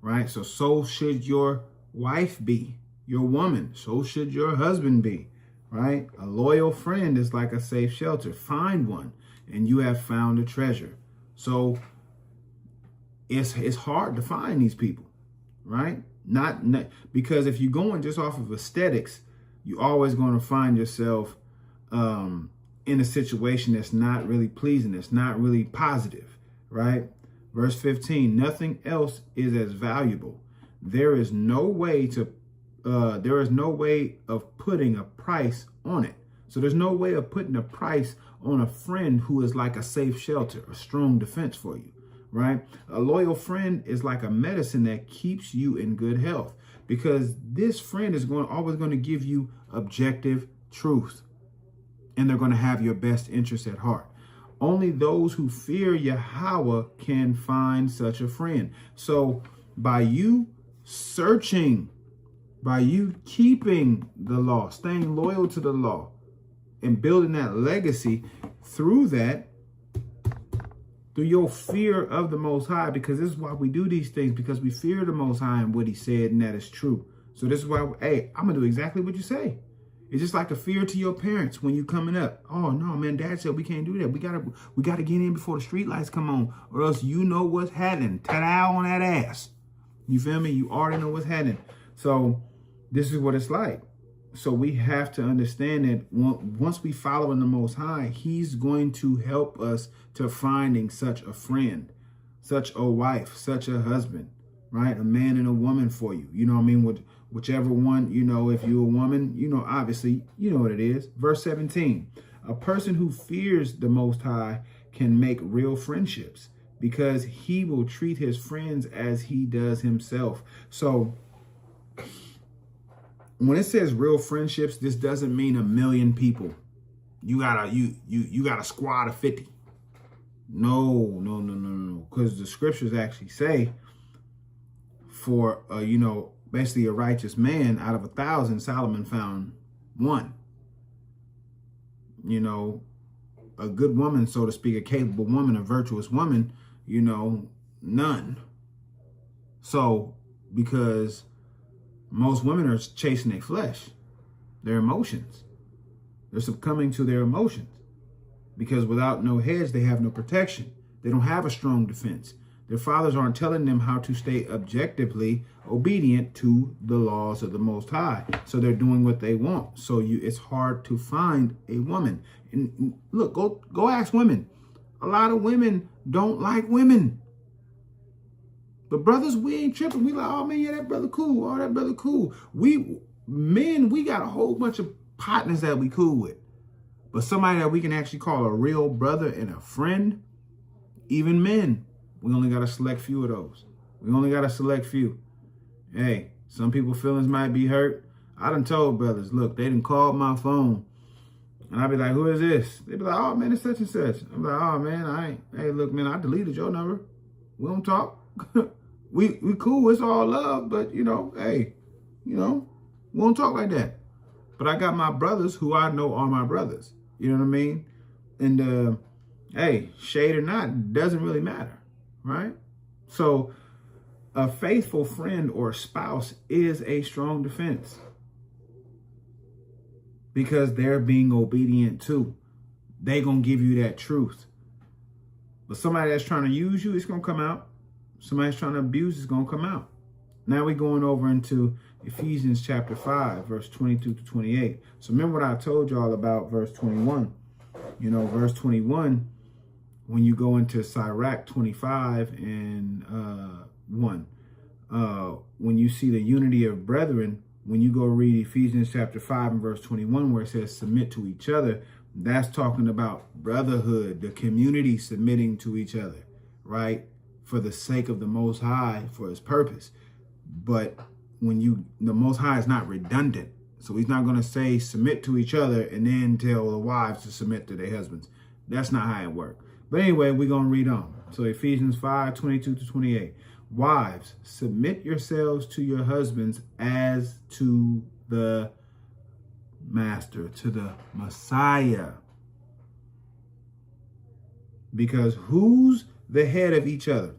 right? So should your wife be, your woman. So should your husband be, right? A loyal friend is like a safe shelter. Find one and you have found a treasure. So it's hard to find these people, right? Not because if you're going just off of aesthetics, you're always going to find yourself in a situation that's not really pleasing, that's not really positive, right? Verse 15, nothing else is as valuable. There is no way of putting a price on it. So there's no way of putting a price on a friend who is like a safe shelter, a strong defense for you, right? A loyal friend is like a medicine that keeps you in good health, because this friend is always going to give you objective truth, and they're going to have your best interest at heart. Only those who fear Yahweh can find such a friend. So by you searching, by you keeping the law, staying loyal to the law, and building that legacy through that, through your fear of the Most High, because this is why we do these things, because we fear the Most High and what he said, and that is true. So this is why, hey, I'm going to do exactly what you say. It's just like a fear to your parents when you coming up. Oh, no, man, Dad said we can't do that. We gotta get in before the street lights come on, or else you know what's happening. Ta-da on that ass. You feel me? You already know what's happening. So this is what it's like. So we have to understand that once we follow in the Most High, he's going to help us to finding such a friend, such a wife, such a husband, right? A man and a woman for you. You know what I mean? Whichever one, you know, if you're a woman, you know, obviously, you know what it is. Verse 17, a person who fears the Most High can make real friendships, because he will treat his friends as he does himself. So when it says real friendships, this doesn't mean 1 million people. You got a squad of 50. No. Because the scriptures actually say for, basically a righteous man out of 1,000, Solomon found one. You know, a good woman, so to speak, a capable woman, a virtuous woman, none. So, because most women are chasing their flesh, their emotions. They're succumbing to their emotions, because without no hedge, they have no protection. They don't have a strong defense. Their fathers aren't telling them how to stay objectively obedient to the laws of the Most High. So they're doing what they want. So it's hard to find a woman. And look, go ask women. A lot of women don't like women. But brothers, we ain't tripping. We like, oh man, yeah, that brother cool. Oh, that brother cool. We got a whole bunch of partners that we cool with. But somebody that we can actually call a real brother and a friend, even men, we only got a select few of those. We only got a select few. Hey, some people's feelings might be hurt. I done told brothers, look, they done called my phone. And I be like, who is this? They be like, oh man, it's such and such. I'm like, oh man, hey, look, man, I deleted your number. We don't talk. we cool, it's all love, but hey, we don't talk like that. But I got my brothers who I know are my brothers. You know what I mean? And hey, shade or not, doesn't really matter, right? So a faithful friend or spouse is a strong defense, because they're being obedient too. They gonna give you that truth. But somebody that's trying to use you, it's gonna come out. Somebody's trying to abuse, it's gonna come out. Now we're going over into Ephesians chapter 5, verse 22 to 28. So remember what I told y'all about verse 21. You know, verse 21, when you go into Sirach 25 and 1, when you see the unity of brethren, when you go read Ephesians chapter 5 and verse 21, where it says submit to each other, that's talking about brotherhood, the community submitting to each other, right? For the sake of the Most High, for his purpose. But the Most High is not redundant. So he's not going to say submit to each other and then tell the wives to submit to their husbands. That's not how it works. But anyway, we're going to read on. So Ephesians 5, 22 to 28. Wives, submit yourselves to your husbands as to the Master, to the Messiah. Because who's the head of each other?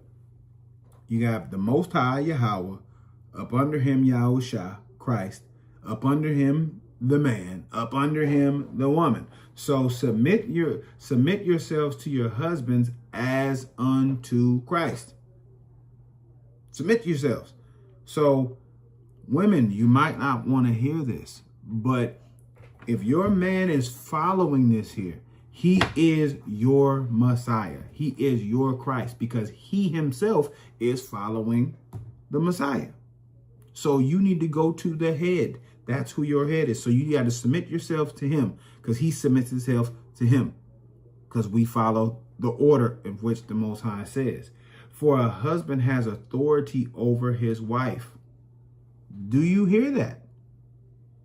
You got the Most High, Yahweh, up under him, Yahushua, Christ, up under him, the man, up under him, the woman. So submit yourselves to your husbands as unto Christ. Submit yourselves. So women, you might not want to hear this, but if your man is following this here, he is your Messiah. He is your Christ because he himself is following the Messiah. So you need to go to the head. That's who your head is. So you got to submit yourself to him because he submits himself to him because we follow the order in which the Most High says. For a husband has authority over his wife. Do you hear that?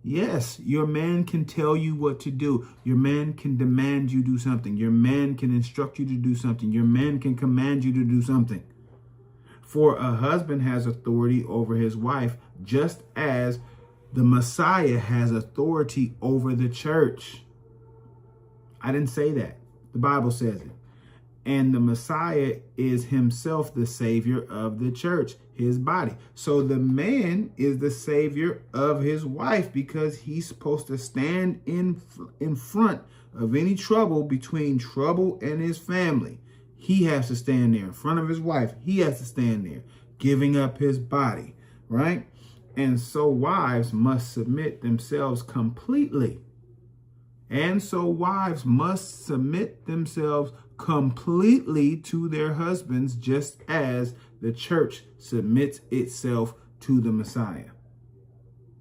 Yes, your man can tell you what to do. Your man can demand you do something. Your man can instruct you to do something. Your man can command you to do something. For a husband has authority over his wife, just as the Messiah has authority over the church. I didn't say that. The Bible says it. And the Messiah is himself the Savior of the church, his body. So the man is the Savior of his wife because he's supposed to stand in front of any trouble between trouble and his family. He has to stand there in front of his wife. He has to stand there giving up his body, right? And so wives must submit themselves completely. And so wives must submit themselves completely to their husbands, just as the church submits itself to the Messiah.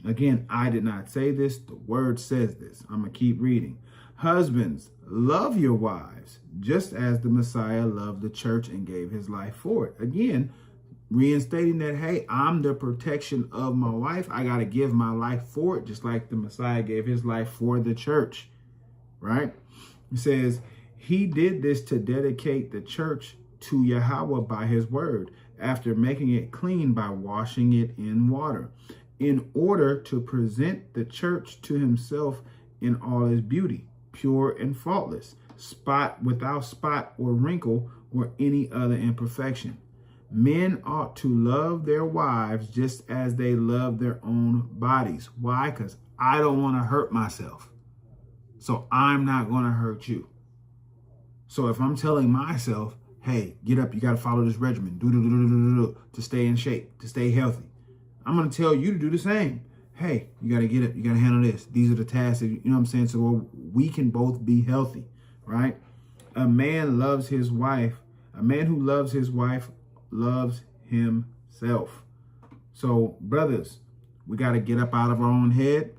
Again, I did not say this. The word says this. I'm going to keep reading. Husbands, love your wives, just as the Messiah loved the church and gave his life for it. Again, reinstating that, hey, I'm the protection of my wife. I got to give my life for it, just like the Messiah gave his life for the church, right? It says, he did this to dedicate the church to Yahweh by his word, after making it clean by washing it in water, in order to present the church to himself in all its beauty, pure and faultless, without spot or wrinkle or any other imperfection. Men ought to love their wives just as they love their own bodies. Why? Because I don't want to hurt myself. So I'm not going to hurt you. So if I'm telling myself, hey, get up, you got to follow this regimen, to stay in shape, to stay healthy, I'm going to tell you to do the same. Hey, you got to get up, you got to handle this. These are the tasks, you know what I'm saying? So we can both be healthy, right? A man loves his wife. A man who loves his wife loves himself. So brothers, we got to get up out of our own head.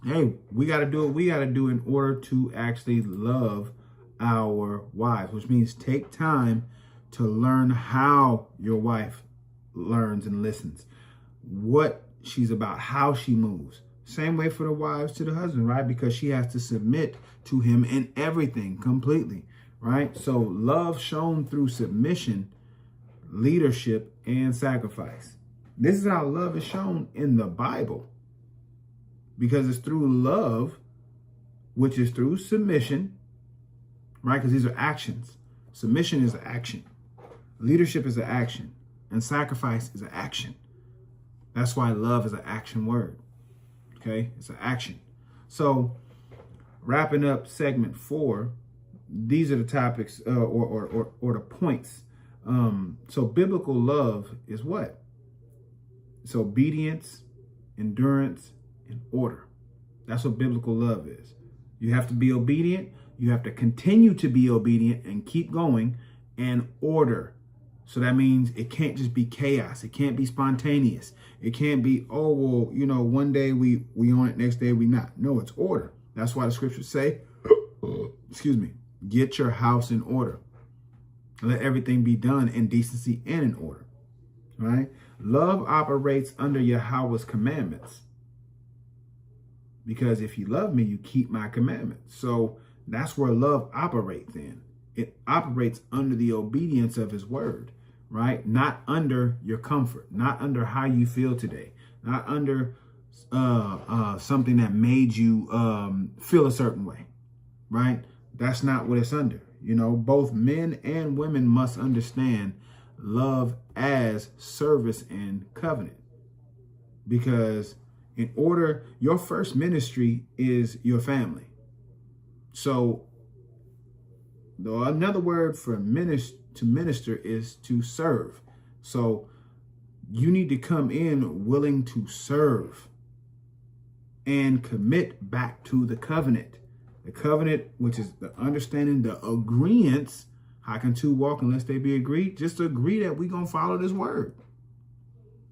Hey, we got to do what we got to do in order to actually love our wives, which means take time to learn how your wife learns and listens, what she's about, how she moves. Same way for the wives to the husband, right? Because she has to submit to him in everything completely, right? So love shown through submission, leadership, and sacrifice. This is how love is shown in the Bible, because it's through love, which is through submission, right? Because these are actions. Submission is an action. Leadership is an action. And sacrifice is an action. That's why love is an action word. Okay? It's an action. So, wrapping up segment 4, these are the topics or the points. So, biblical love is what? It's obedience endurance, and order. That's what biblical love is. You have to be obedient. You have to continue to be obedient and keep going, and order. So that means it can't just be chaos. It can't be spontaneous. It can't be, oh, well, you know, one day we on it, next day we not. No, it's order. That's why the scriptures say, excuse me, get your house in order. Let everything be done in decency and in order. Right? Love operates under Yahweh's commandments. Because if you love me, you keep my commandments. So that's where love operates in. It operates under the obedience of his word, right? Not under your comfort, not under how you feel today, not under something that made you feel a certain way, right? That's not what it's under. You know, both men and women must understand love as service and covenant, because in order, your first ministry is your family. So another word for to minister is to serve. So you need to come in willing to serve and commit back to the covenant. The covenant, which is the understanding, the agreements. How can two walk unless they be agreed? Just agree that we're going to follow this word.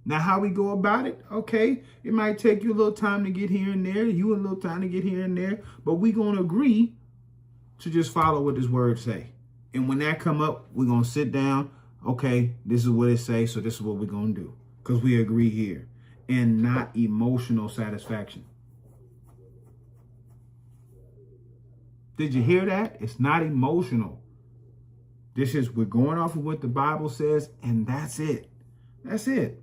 Now, how we go about it, okay, it might take you a little time to get here and there, you a little time to get here and there, but we're going to agree to just follow what this word say. And when that come up, we're going to sit down, okay, this is what it say, so this is what we're going to do, because we agree here, and not emotional satisfaction. Did you hear that? It's not emotional. This is, we're going off of what the Bible says, and that's it. That's it.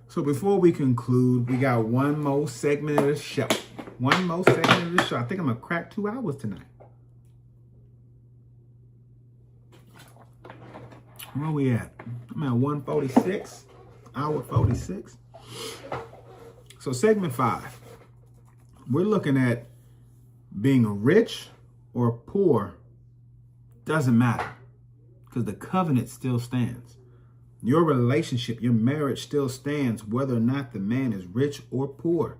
So before we conclude, we got one more segment of the show. One more segment of the show. I think I'm going to crack 2 hours tonight. Where are we at? I'm at 1:46, hour 46. So segment 5, we're looking at being rich or poor doesn't matter, because the covenant still stands. Your relationship, your marriage still stands whether or not the man is rich or poor.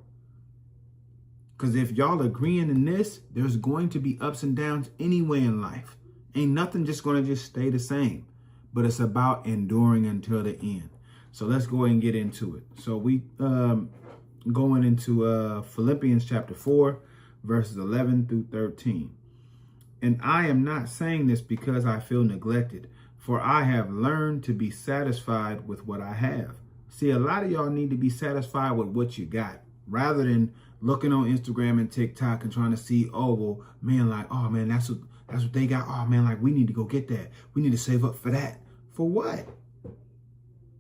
Because if y'all agreeing in this, there's going to be ups and downs anyway in life. Ain't nothing just going to just stay the same. But it's about enduring until the end. So let's go ahead and get into it. So we going into Philippians chapter 4, verses 11 through 13. And I am not saying this because I feel neglected, for I have learned to be satisfied with what I have. See, a lot of y'all need to be satisfied with what you got, rather than looking on Instagram and TikTok and trying to see, oh, well, man, like, oh, man, that's what they got. Oh, man, like, we need to go get that. We need to save up for that. For what?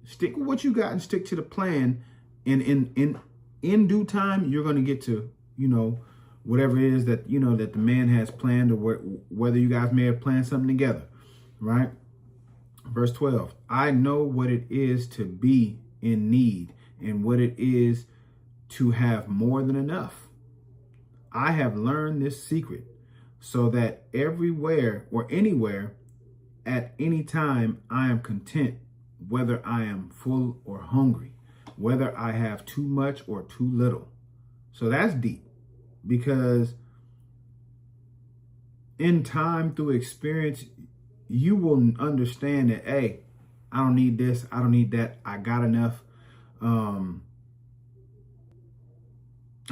Stick with what you got and stick to the plan. And in due time, you're going to get to, you know, whatever it is that, you know, that the man has planned, or whether you guys may have planned something together, right? Verse 12, I know what it is to be in need and what it is to have more than enough. I have learned this secret so that everywhere or anywhere at any time I am content, whether I am full or hungry, whether I have too much or too little. So that's deep, because in time, through experience, you will understand that, hey, I don't need this, I don't need that, I got enough. I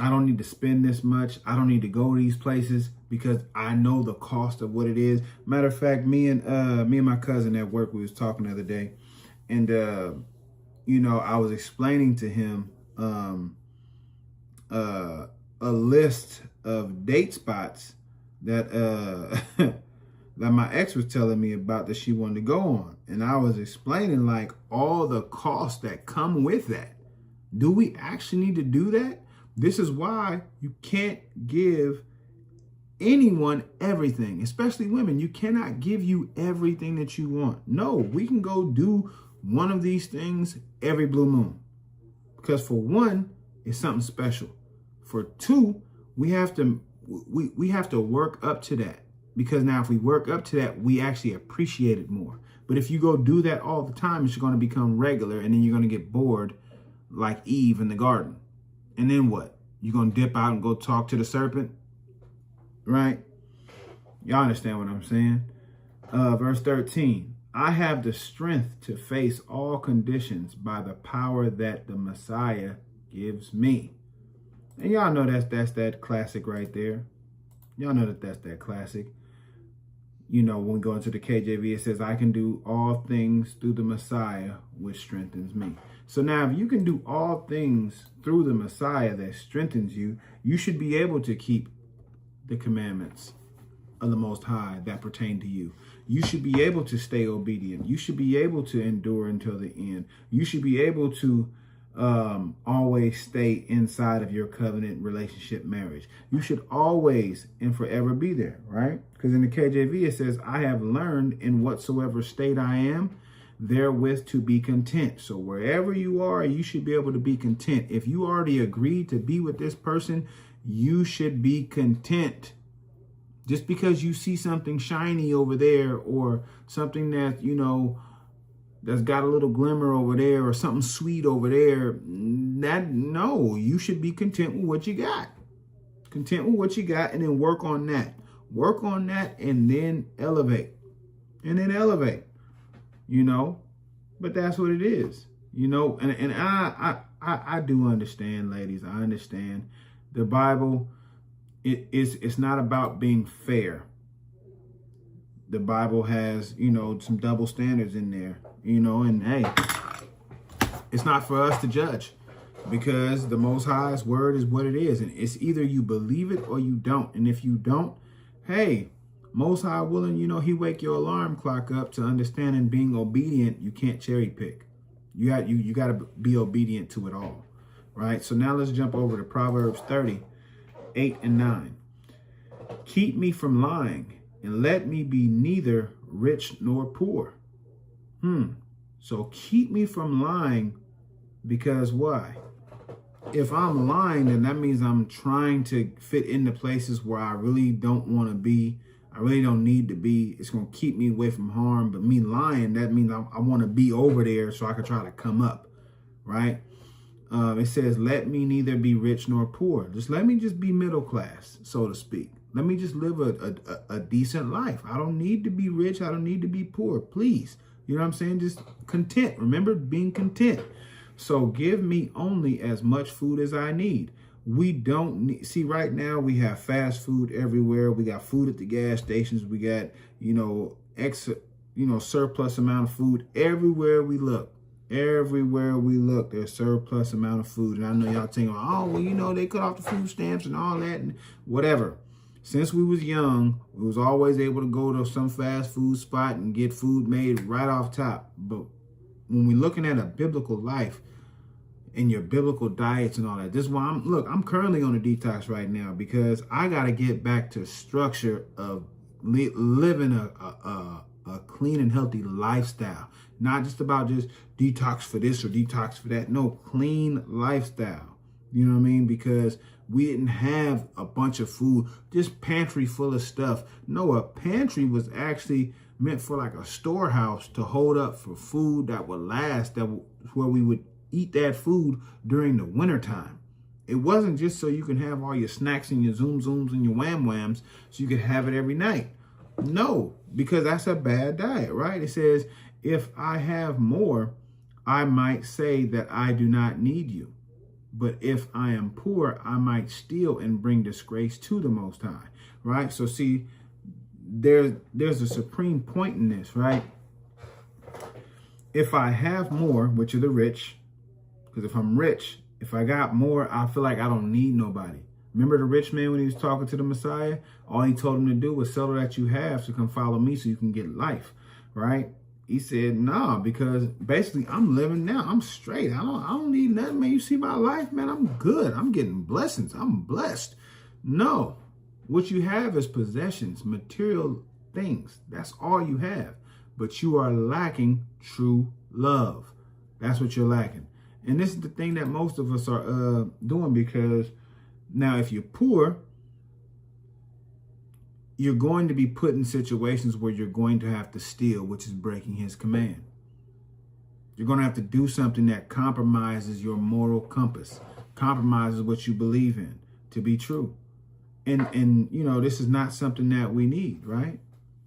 don't need to spend this much. I don't need to go to these places because I know the cost of what it is. Matter of fact, me and my cousin at work, we was talking the other day, and you know, I was explaining to him a list of date spots that that my ex was telling me about that she wanted to go on. And I was explaining like all the costs that come with that. Do we actually need to do that? This is why you can't give anyone everything, especially women. You cannot give you everything that you want. No, we can go do one of these things every blue moon. Because for one, it's something special. For two, we have to work up to that. Because now if we work up to that, we actually appreciate it more. But if you go do that all the time, it's going to become regular, and then you're going to get bored like Eve in the garden. And then what? You gonna dip out and go talk to the serpent? Right? Y'all understand what I'm saying? Verse 13. I have the strength to face all conditions by the power that the Messiah gives me. And y'all know that's that classic right there. Y'all know that's that classic. You know, when we go into the KJV, it says, I can do all things through the Messiah, which strengthens me. So now if you can do all things through the Messiah that strengthens you, you should be able to keep the commandments of the Most High that pertain to you. You should be able to stay obedient. You should be able to endure until the end. You should be able to always stay inside of your covenant relationship marriage. You should always and forever be there, right? Because in the KJV, it says, I have learned in whatsoever state I am, therewith to be content. So wherever you are, you should be able to be content. If you already agreed to be with this person, you should be content. Just because you see something shiny over there or something that, you know, that's got a little glimmer over there or something sweet over there, no, you should be content with what you got. Content with what you got and then work on that. Work on that and then elevate. And then elevate. You know, but that's what it is. You know, and I do understand, ladies. I understand the Bible. It's not about being fair. The Bible has, you know, some double standards in there, you know, and hey, it's not for us to judge because the Most High's word is what it is. And it's either you believe it or you don't. And if you don't, hey, Most High willing, you know, he wake your alarm clock up to understanding being obedient. You can't cherry pick. You got to be obedient to it all. Right. So now let's jump over to Proverbs 30:8 and 9. Keep me from lying and let me be neither rich nor poor. So keep me from lying because why? If I'm lying, then that means I'm trying to fit into places where I really don't want to be. I really don't need to be. It's going to keep me away from harm. But me lying, that means I want to be over there so I can try to come up, right? It says, let me neither be rich nor poor. Just let me just be middle class, so to speak. Let me just live a decent life. I don't need to be rich. I don't need to be poor. Please. You know what I'm saying? Just content. Remember, being content. So give me only as much food as I need. We don't need, see, right now we have fast food everywhere. We got food at the gas stations. We got, you know, surplus amount of food everywhere we look. Everywhere we look, there's surplus amount of food. And I know y'all thinking, oh, well, you know, they cut off the food stamps and all that and whatever. Since we was young, we was always able to go to some fast food spot and get food made right off top. But when we're looking at a biblical life and your biblical diets and all that, this is why I'm currently on a detox right now because I got to get back to structure of living a clean and healthy lifestyle. Not just about just detox for this or detox for that. No, clean lifestyle. You know what I mean? Because we didn't have a bunch of food, just pantry full of stuff. No, a pantry was actually meant for like a storehouse to hold up for food that would last, where we would eat that food during the wintertime. It wasn't just so you can have all your snacks and your zooms and your whams so you could have it every night. No, because that's a bad diet, right? It says, if I have more, I might say that I do not need you. But if I am poor, I might steal and bring disgrace to the Most High, right? So see, there's a supreme point in this, right? If I have more, which are the rich, because if I'm rich, if I got more, I feel like I don't need nobody. Remember the rich man when he was talking to the Messiah? All he told him to do was sell that you have to come follow me so you can get life, right? He said, nah, because basically I'm living now. I'm straight. I don't need nothing, man. You see my life, man. I'm good. I'm getting blessings. I'm blessed. No, what you have is possessions, material things. That's all you have. But you are lacking true love. That's what you're lacking. And this is the thing that most of us are doing, because now if you're poor, you're going to be put in situations where you're going to have to steal, which is breaking his command. You're going to have to do something that compromises your moral compass, compromises what you believe in to be true. And you know, this is not something that we need, right?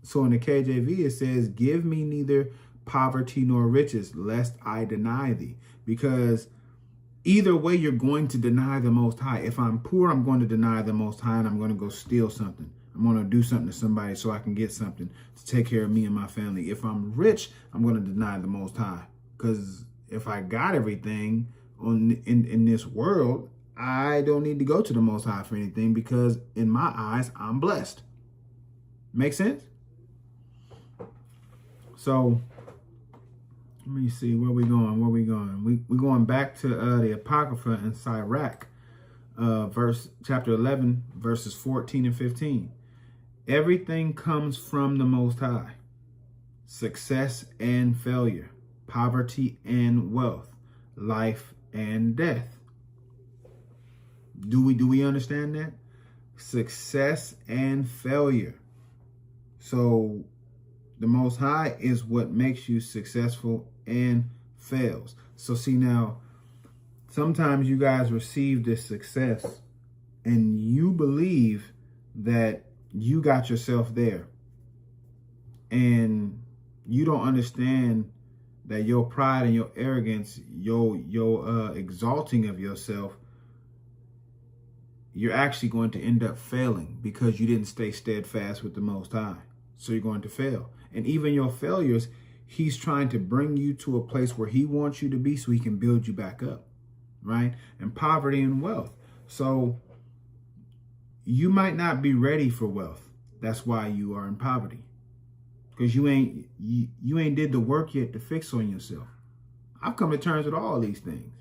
So in the KJV, it says, give me neither poverty nor riches, lest I deny thee. Because either way, you're going to deny the Most High. If I'm poor, I'm going to deny the Most High, and I'm going to go steal something. I'm going to do something to somebody so I can get something to take care of me and my family. If I'm rich, I'm going to deny the Most High. Because if I got everything in this world, I don't need to go to the Most High for anything, because in my eyes, I'm blessed. Make sense? So let me see where we going. We're going back to the Apocrypha in Sirach, chapter 11, verses 14 and 15. Everything comes from the Most High. Success and failure, poverty and wealth, life and death. Do we understand that? Success and failure. So the Most High is what makes you successful and fails. So see, now, sometimes you guys receive this success and you believe that you got yourself there. And you don't understand that your pride and your arrogance, your exalting of yourself, you're actually going to end up failing because you didn't stay steadfast with the Most High. So you're going to fail. And even your failures, he's trying to bring you to a place where he wants you to be so he can build you back up, right? And poverty and wealth. So you might not be ready for wealth. That's why you are in poverty. Because you ain't did the work yet to fix on yourself. I've come to terms with all these things,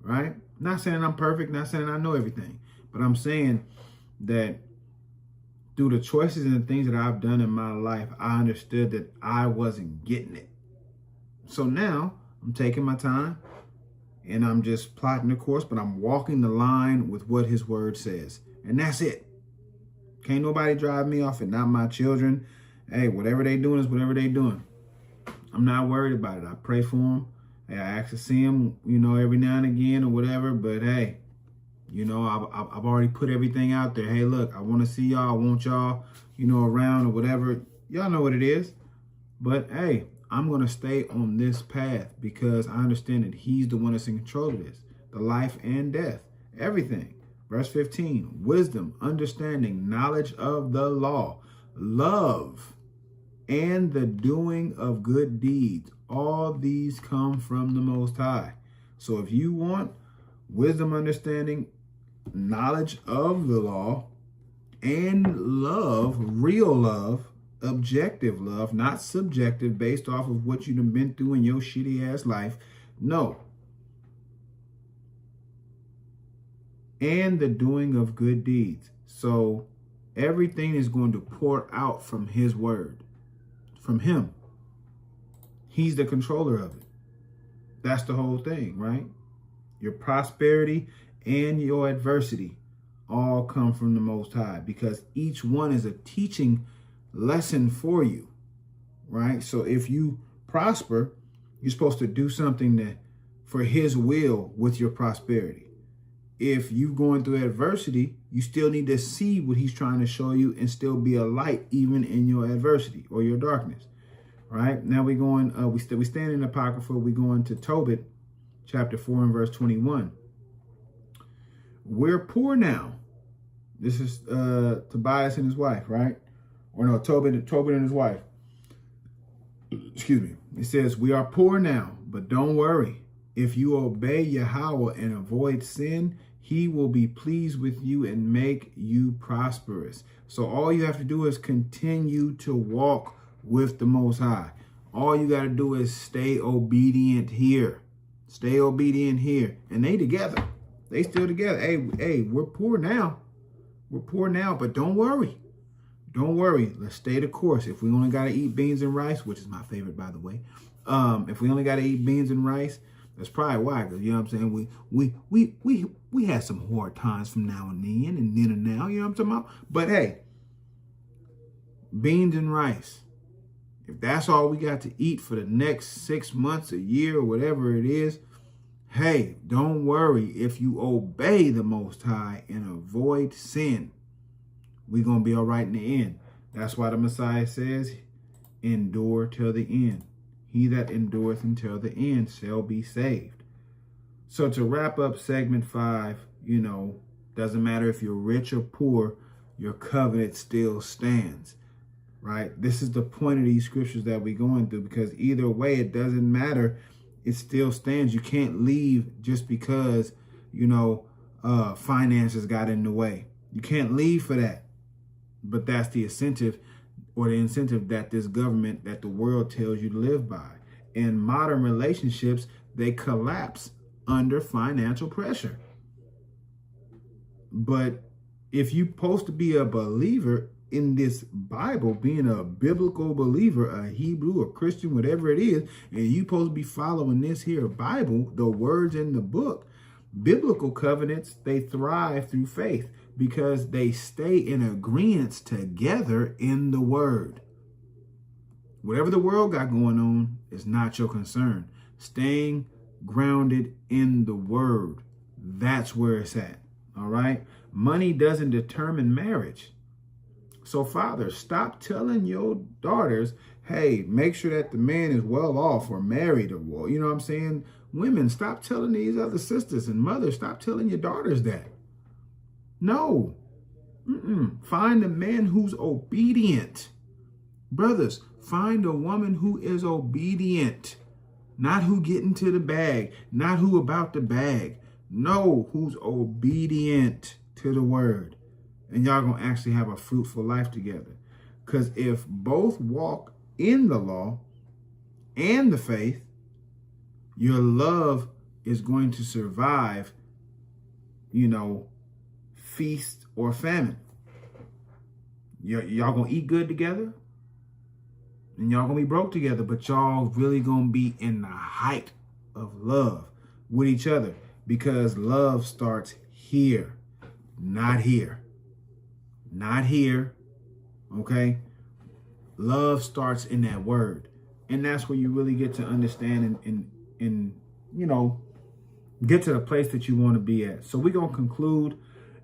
right? Not saying I'm perfect, not saying I know everything. But I'm saying that through the choices and the things that I've done in my life, I understood that I wasn't getting it. So now I'm taking my time and I'm just plotting the course, but I'm walking the line with what his word says. And that's it. Can't nobody drive me off it, not my children. Hey, whatever they doing is whatever they doing. I'm not worried about it. I pray for them. Hey, I ask to see them, you know, every now and again or whatever. But hey, you know, I've already put everything out there. Hey, look, I want to see y'all. I want y'all, you know, around or whatever. Y'all know what it is. But hey, I'm going to stay on this path because I understand that he's the one that's in control of this. The life and death, everything. Verse 15, wisdom, understanding, knowledge of the law, love, and the doing of good deeds. All these come from the Most High. So if you want wisdom, understanding, knowledge of the law, and love, real love, objective love, not subjective based off of what you've been through in your shitty ass life. No. And the doing of good deeds. So everything is going to pour out from his word, from him. He's the controller of it. That's the whole thing, right? Your prosperity and your adversity all come from the Most High because each one is a teaching lesson for you, right? So if you prosper, you're supposed to do something that for his will with your prosperity. If you're going through adversity, you still need to see what he's trying to show you and still be a light even in your adversity or your darkness, right? Now we're going, we stand in Apocrypha, we're going to Tobit, chapter 4 and verse 21. We're poor now. This is Tobias and his wife, right? Or no, Tobit and his wife. Excuse me. It says, we are poor now, but don't worry. If you obey Yahweh and avoid sin, he will be pleased with you and make you prosperous. So all you have to do is continue to walk with the Most High. All you got to do is stay obedient here. Stay obedient here. And they together. They still together. Hey, we're poor now. We're poor now, but don't worry. Don't worry. Let's stay the course. If we only got to eat beans and rice, which is my favorite, by the way. If we only got to eat beans and rice, that's probably why, because, you know what I'm saying, we had some hard times from now and then now, you know what I'm talking about? But hey, beans and rice, If that's all we got to eat for the next 6 months, a year, or whatever it is, hey, don't worry. If you obey the Most High and avoid sin, we're going to be all right in the end. That's why the Messiah says, endure till the end. He that endureth until the end shall be saved. So to wrap up segment 5, doesn't matter if you're rich or poor, your covenant still stands, right? This is the point of these scriptures that we're going through, because either way, it doesn't matter. It still stands. You can't leave just because, finances got in the way. You can't leave for that. But that's the incentive that this government, that the world tells you to live by. In modern relationships, they collapse under financial pressure. But if you're supposed to be a believer in this Bible, being a biblical believer, a Hebrew, a Christian, whatever it is, and you're supposed to be following this here Bible, the words in the book, biblical covenants, they thrive through faith because they stay in agreement together in the word. Whatever the world got going on is not your concern. Staying grounded in the word, that's where it's at. All right. Money doesn't determine marriage. So fathers, stop telling your daughters, hey, make sure that the man is well off or married, or, Women, stop telling these other sisters, and mothers, stop telling your daughters that. No. Find a man who's obedient. Brothers, find a woman who is obedient. Not who get into the bag, not who about the bag. No, who's obedient to the word. And y'all gonna actually have a fruitful life together. Because if both walk in the law and the faith, your love is going to survive, feast or famine. Y'all gonna eat good together, and y'all gonna be broke together, but y'all really gonna be in the height of love with each other, because love starts here, not here. Not here, okay? Love starts in that word. And that's where you really get to understand and get to the place that you want to be at. So we're going to conclude,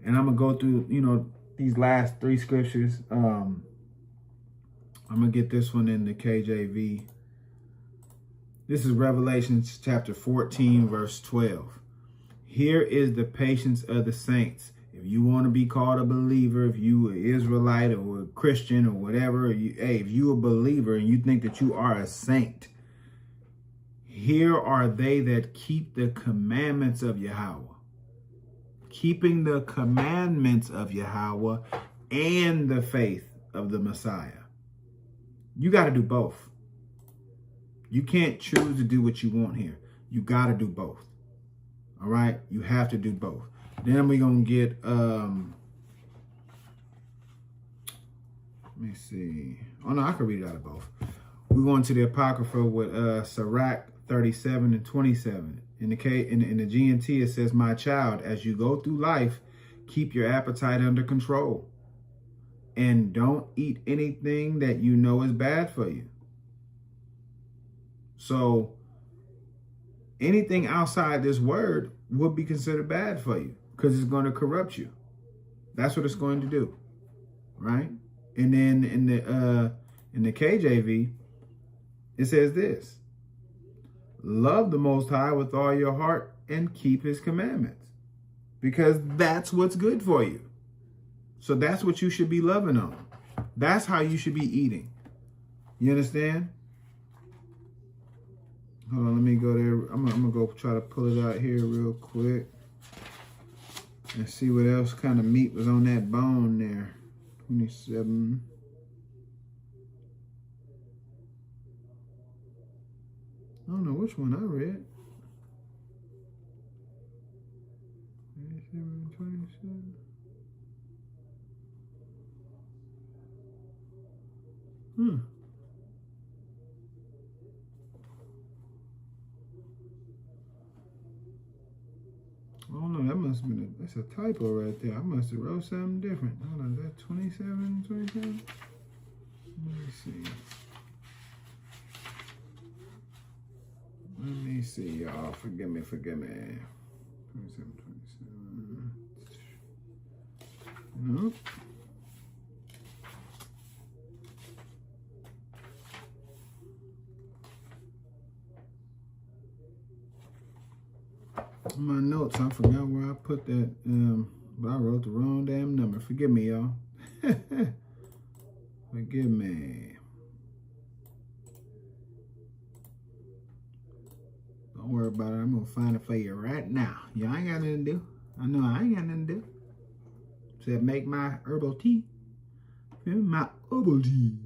and I'm going to go through, these last 3 scriptures. I'm going to get this one in the KJV. This is Revelation chapter 14, verse 12. Here is the patience of the saints. If you want to be called a believer, if you an Israelite or a Christian or whatever, if you a believer and you think that you are a saint, here are they that keep the commandments of Yahweh. Keeping the commandments of Yahweh and the faith of the Messiah. You got to do both. You can't choose to do what you want here. You got to do both. All right? You have to do both. Then we're going to get, let me see. Oh, no, I can read it out of both. We're going to the Apocrypha with Sirach 37 and 27. In the GNT, it says, my child, as you go through life, keep your appetite under control. And don't eat anything that you know is bad for you. So anything outside this word would be considered bad for you, because it's going to corrupt you. That's what it's going to do, right? And then in the KJV, it says this: love the Most High with all your heart and keep his commandments, because that's what's good for you. So that's what you should be loving on. That's how you should be eating. You understand? Hold on, let me go there. I'm gonna go try to pull it out here real quick and see what else kind of meat was on that bone there. 27. I don't know which one I read. 27. I don't know, that must have been that's a typo right there. I must have wrote something different. Hold on, is that 27? Let me see. see, y'all. Forgive me. 27. Nope. My notes, I forgot where I put that. But I wrote the wrong damn number. Forgive me, y'all. Forgive me. Don't worry about it. I'm gonna find it for you right now. Y'all ain't got nothing to do. I know I ain't got nothing to do. Except make my herbal tea. My herbal tea.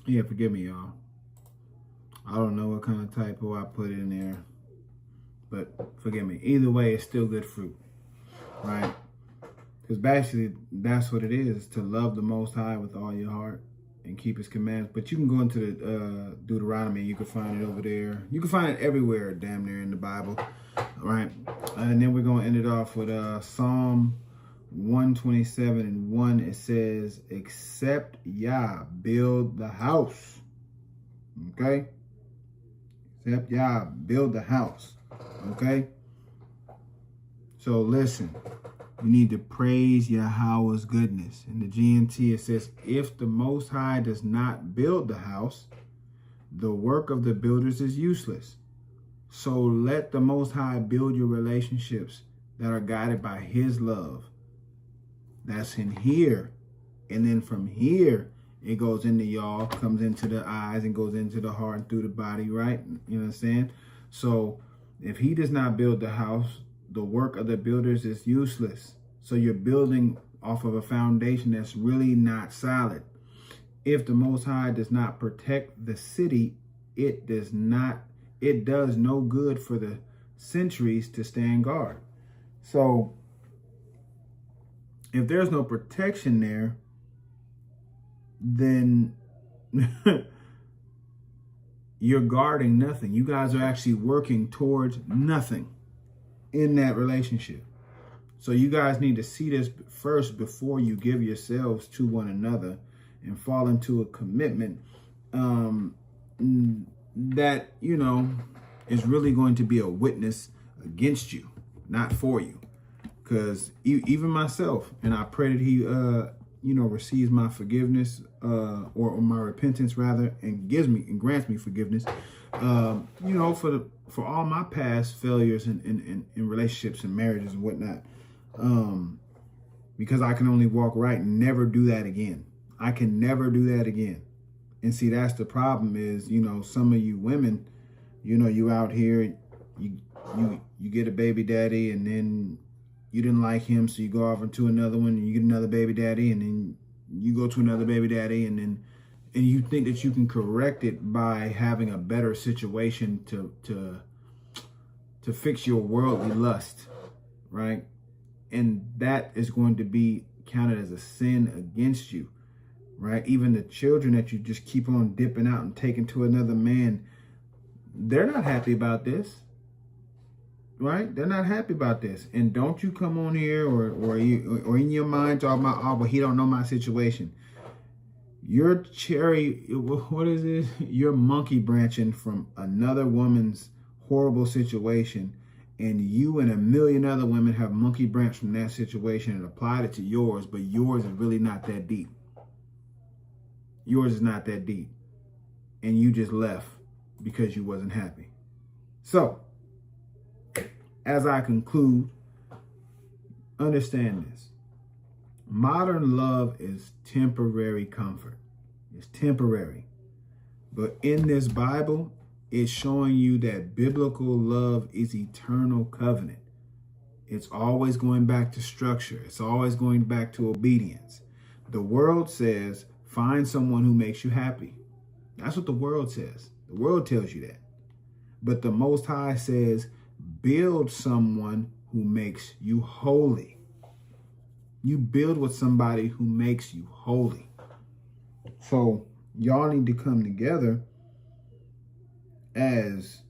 Yeah, forgive me, y'all. I don't know what kind of typo I put in there, but forgive me. Either way, it's still good fruit, right? Because basically, that's what it is, to love the Most High with all your heart and keep His commands. But you can go into the Deuteronomy, you can find it over there. You can find it everywhere, damn near, in the Bible, right? And then we're going to end it off with Psalm 127:1. It says, except Yah build the house. Okay? Except Yah build the house. Okay? So listen, you need to praise Yahweh's goodness. In the GNT, it says, if the Most High does not build the house, the work of the builders is useless. So let the Most High build your relationships that are guided by His love. That's in here. And then from here, it goes into y'all, comes into the eyes and goes into the heart and through the body, right? You know what I'm saying? So if He does not build the house, the work of the builders is useless. So you're building off of a foundation that's really not solid. If the Most High does not protect the city, it does no good for the sentries to stand guard. So if there's no protection there, then you're guarding nothing. You guys are actually working towards nothing in that relationship. So you guys need to see this first before you give yourselves to one another and fall into a commitment that, you know, is really going to be a witness against you, not for you. Because even myself, and I pray that He, receives my forgiveness or my repentance rather, and grants me forgiveness, for all my past failures in relationships and marriages and whatnot. Because I can only walk right and never do that again. I can never do that again. And see, that's the problem is, some of you women, you out here, you get a baby daddy and then you didn't like him, so you go off into another one and you get another baby daddy, and then you go to another baby daddy, and you think that you can correct it by having a better situation to fix your worldly lust, right? And that is going to be counted as a sin against you, right? Even the children that you just keep on dipping out and taking to another man, they're not happy about this. Right? They're not happy about this. And don't you come on here or in your mind talk about, oh, but he don't know my situation. You're what is it? You're monkey branching from another woman's horrible situation, and you and a million other women have monkey branched from that situation and applied it to yours, but yours is really not that deep. Yours is not that deep. And you just left because you wasn't happy. So, as I conclude, understand this. Modern love is temporary comfort. It's temporary. But in this Bible, it's showing you that biblical love is eternal covenant. It's always going back to structure. It's always going back to obedience. The world says, find someone who makes you happy. That's what the world says. The world tells you that. But the Most High says, build someone who makes you holy. You build with somebody who makes you holy. So y'all need to come together as,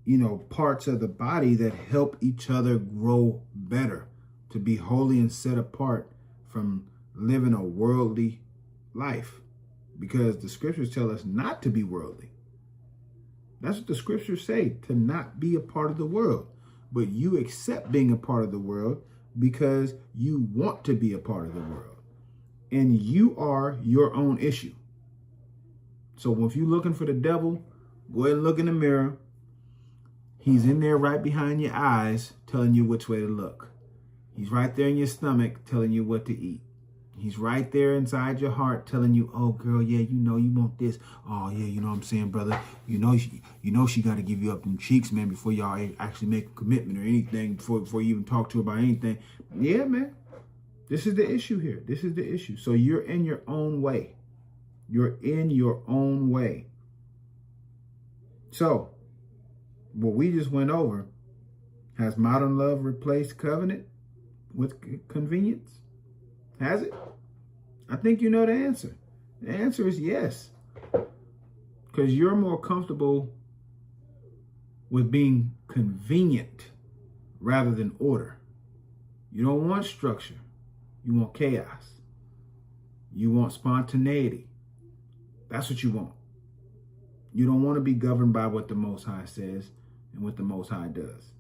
you know, parts of the body that help each other grow better, to be holy and set apart from living a worldly life. Because the scriptures tell us not to be worldly. That's what the scriptures say, to not be a part of the world. But you accept being a part of the world because you want to be a part of the world. And you are your own issue. So if you're looking for the devil, go ahead and look in the mirror. He's in there right behind your eyes, telling you which way to look. He's right there in your stomach, telling you what to eat. He's right there inside your heart, telling you, oh, girl, yeah, you know, you want this. Oh, yeah, you know what I'm saying, brother? You know she got to give you up them cheeks, man, before y'all actually make a commitment or anything, before you even talk to her about anything. Yeah, man. This is the issue here. This is the issue. So you're in your own way. You're in your own way. So what we just went over, has modern love replaced covenant with convenience? Has it? I think you know the answer. The answer is yes. Because you're more comfortable with being convenient rather than order. You don't want structure. You want chaos. You want spontaneity. That's what you want. You don't want to be governed by what the Most High says and what the Most High does,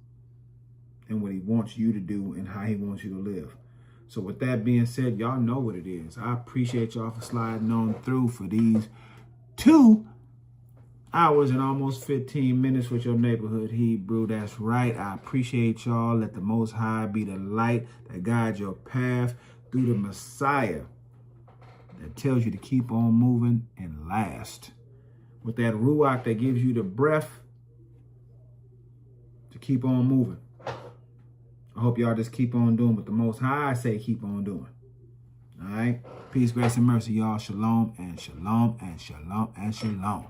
and what he wants you to do and how he wants you to live. So with that being said, y'all know what it is. I appreciate y'all for sliding on through for these 2 hours and almost 15 minutes with your neighborhood Hebrew. That's right. I appreciate y'all. Let the Most High be the light that guides your path through the Messiah that tells you to keep on moving and last. With that Ruach that gives you the breath to keep on moving. I hope y'all just keep on doing what the Most High say keep on doing. All right? Peace, grace, and mercy, y'all. Shalom, and shalom, and shalom, and shalom.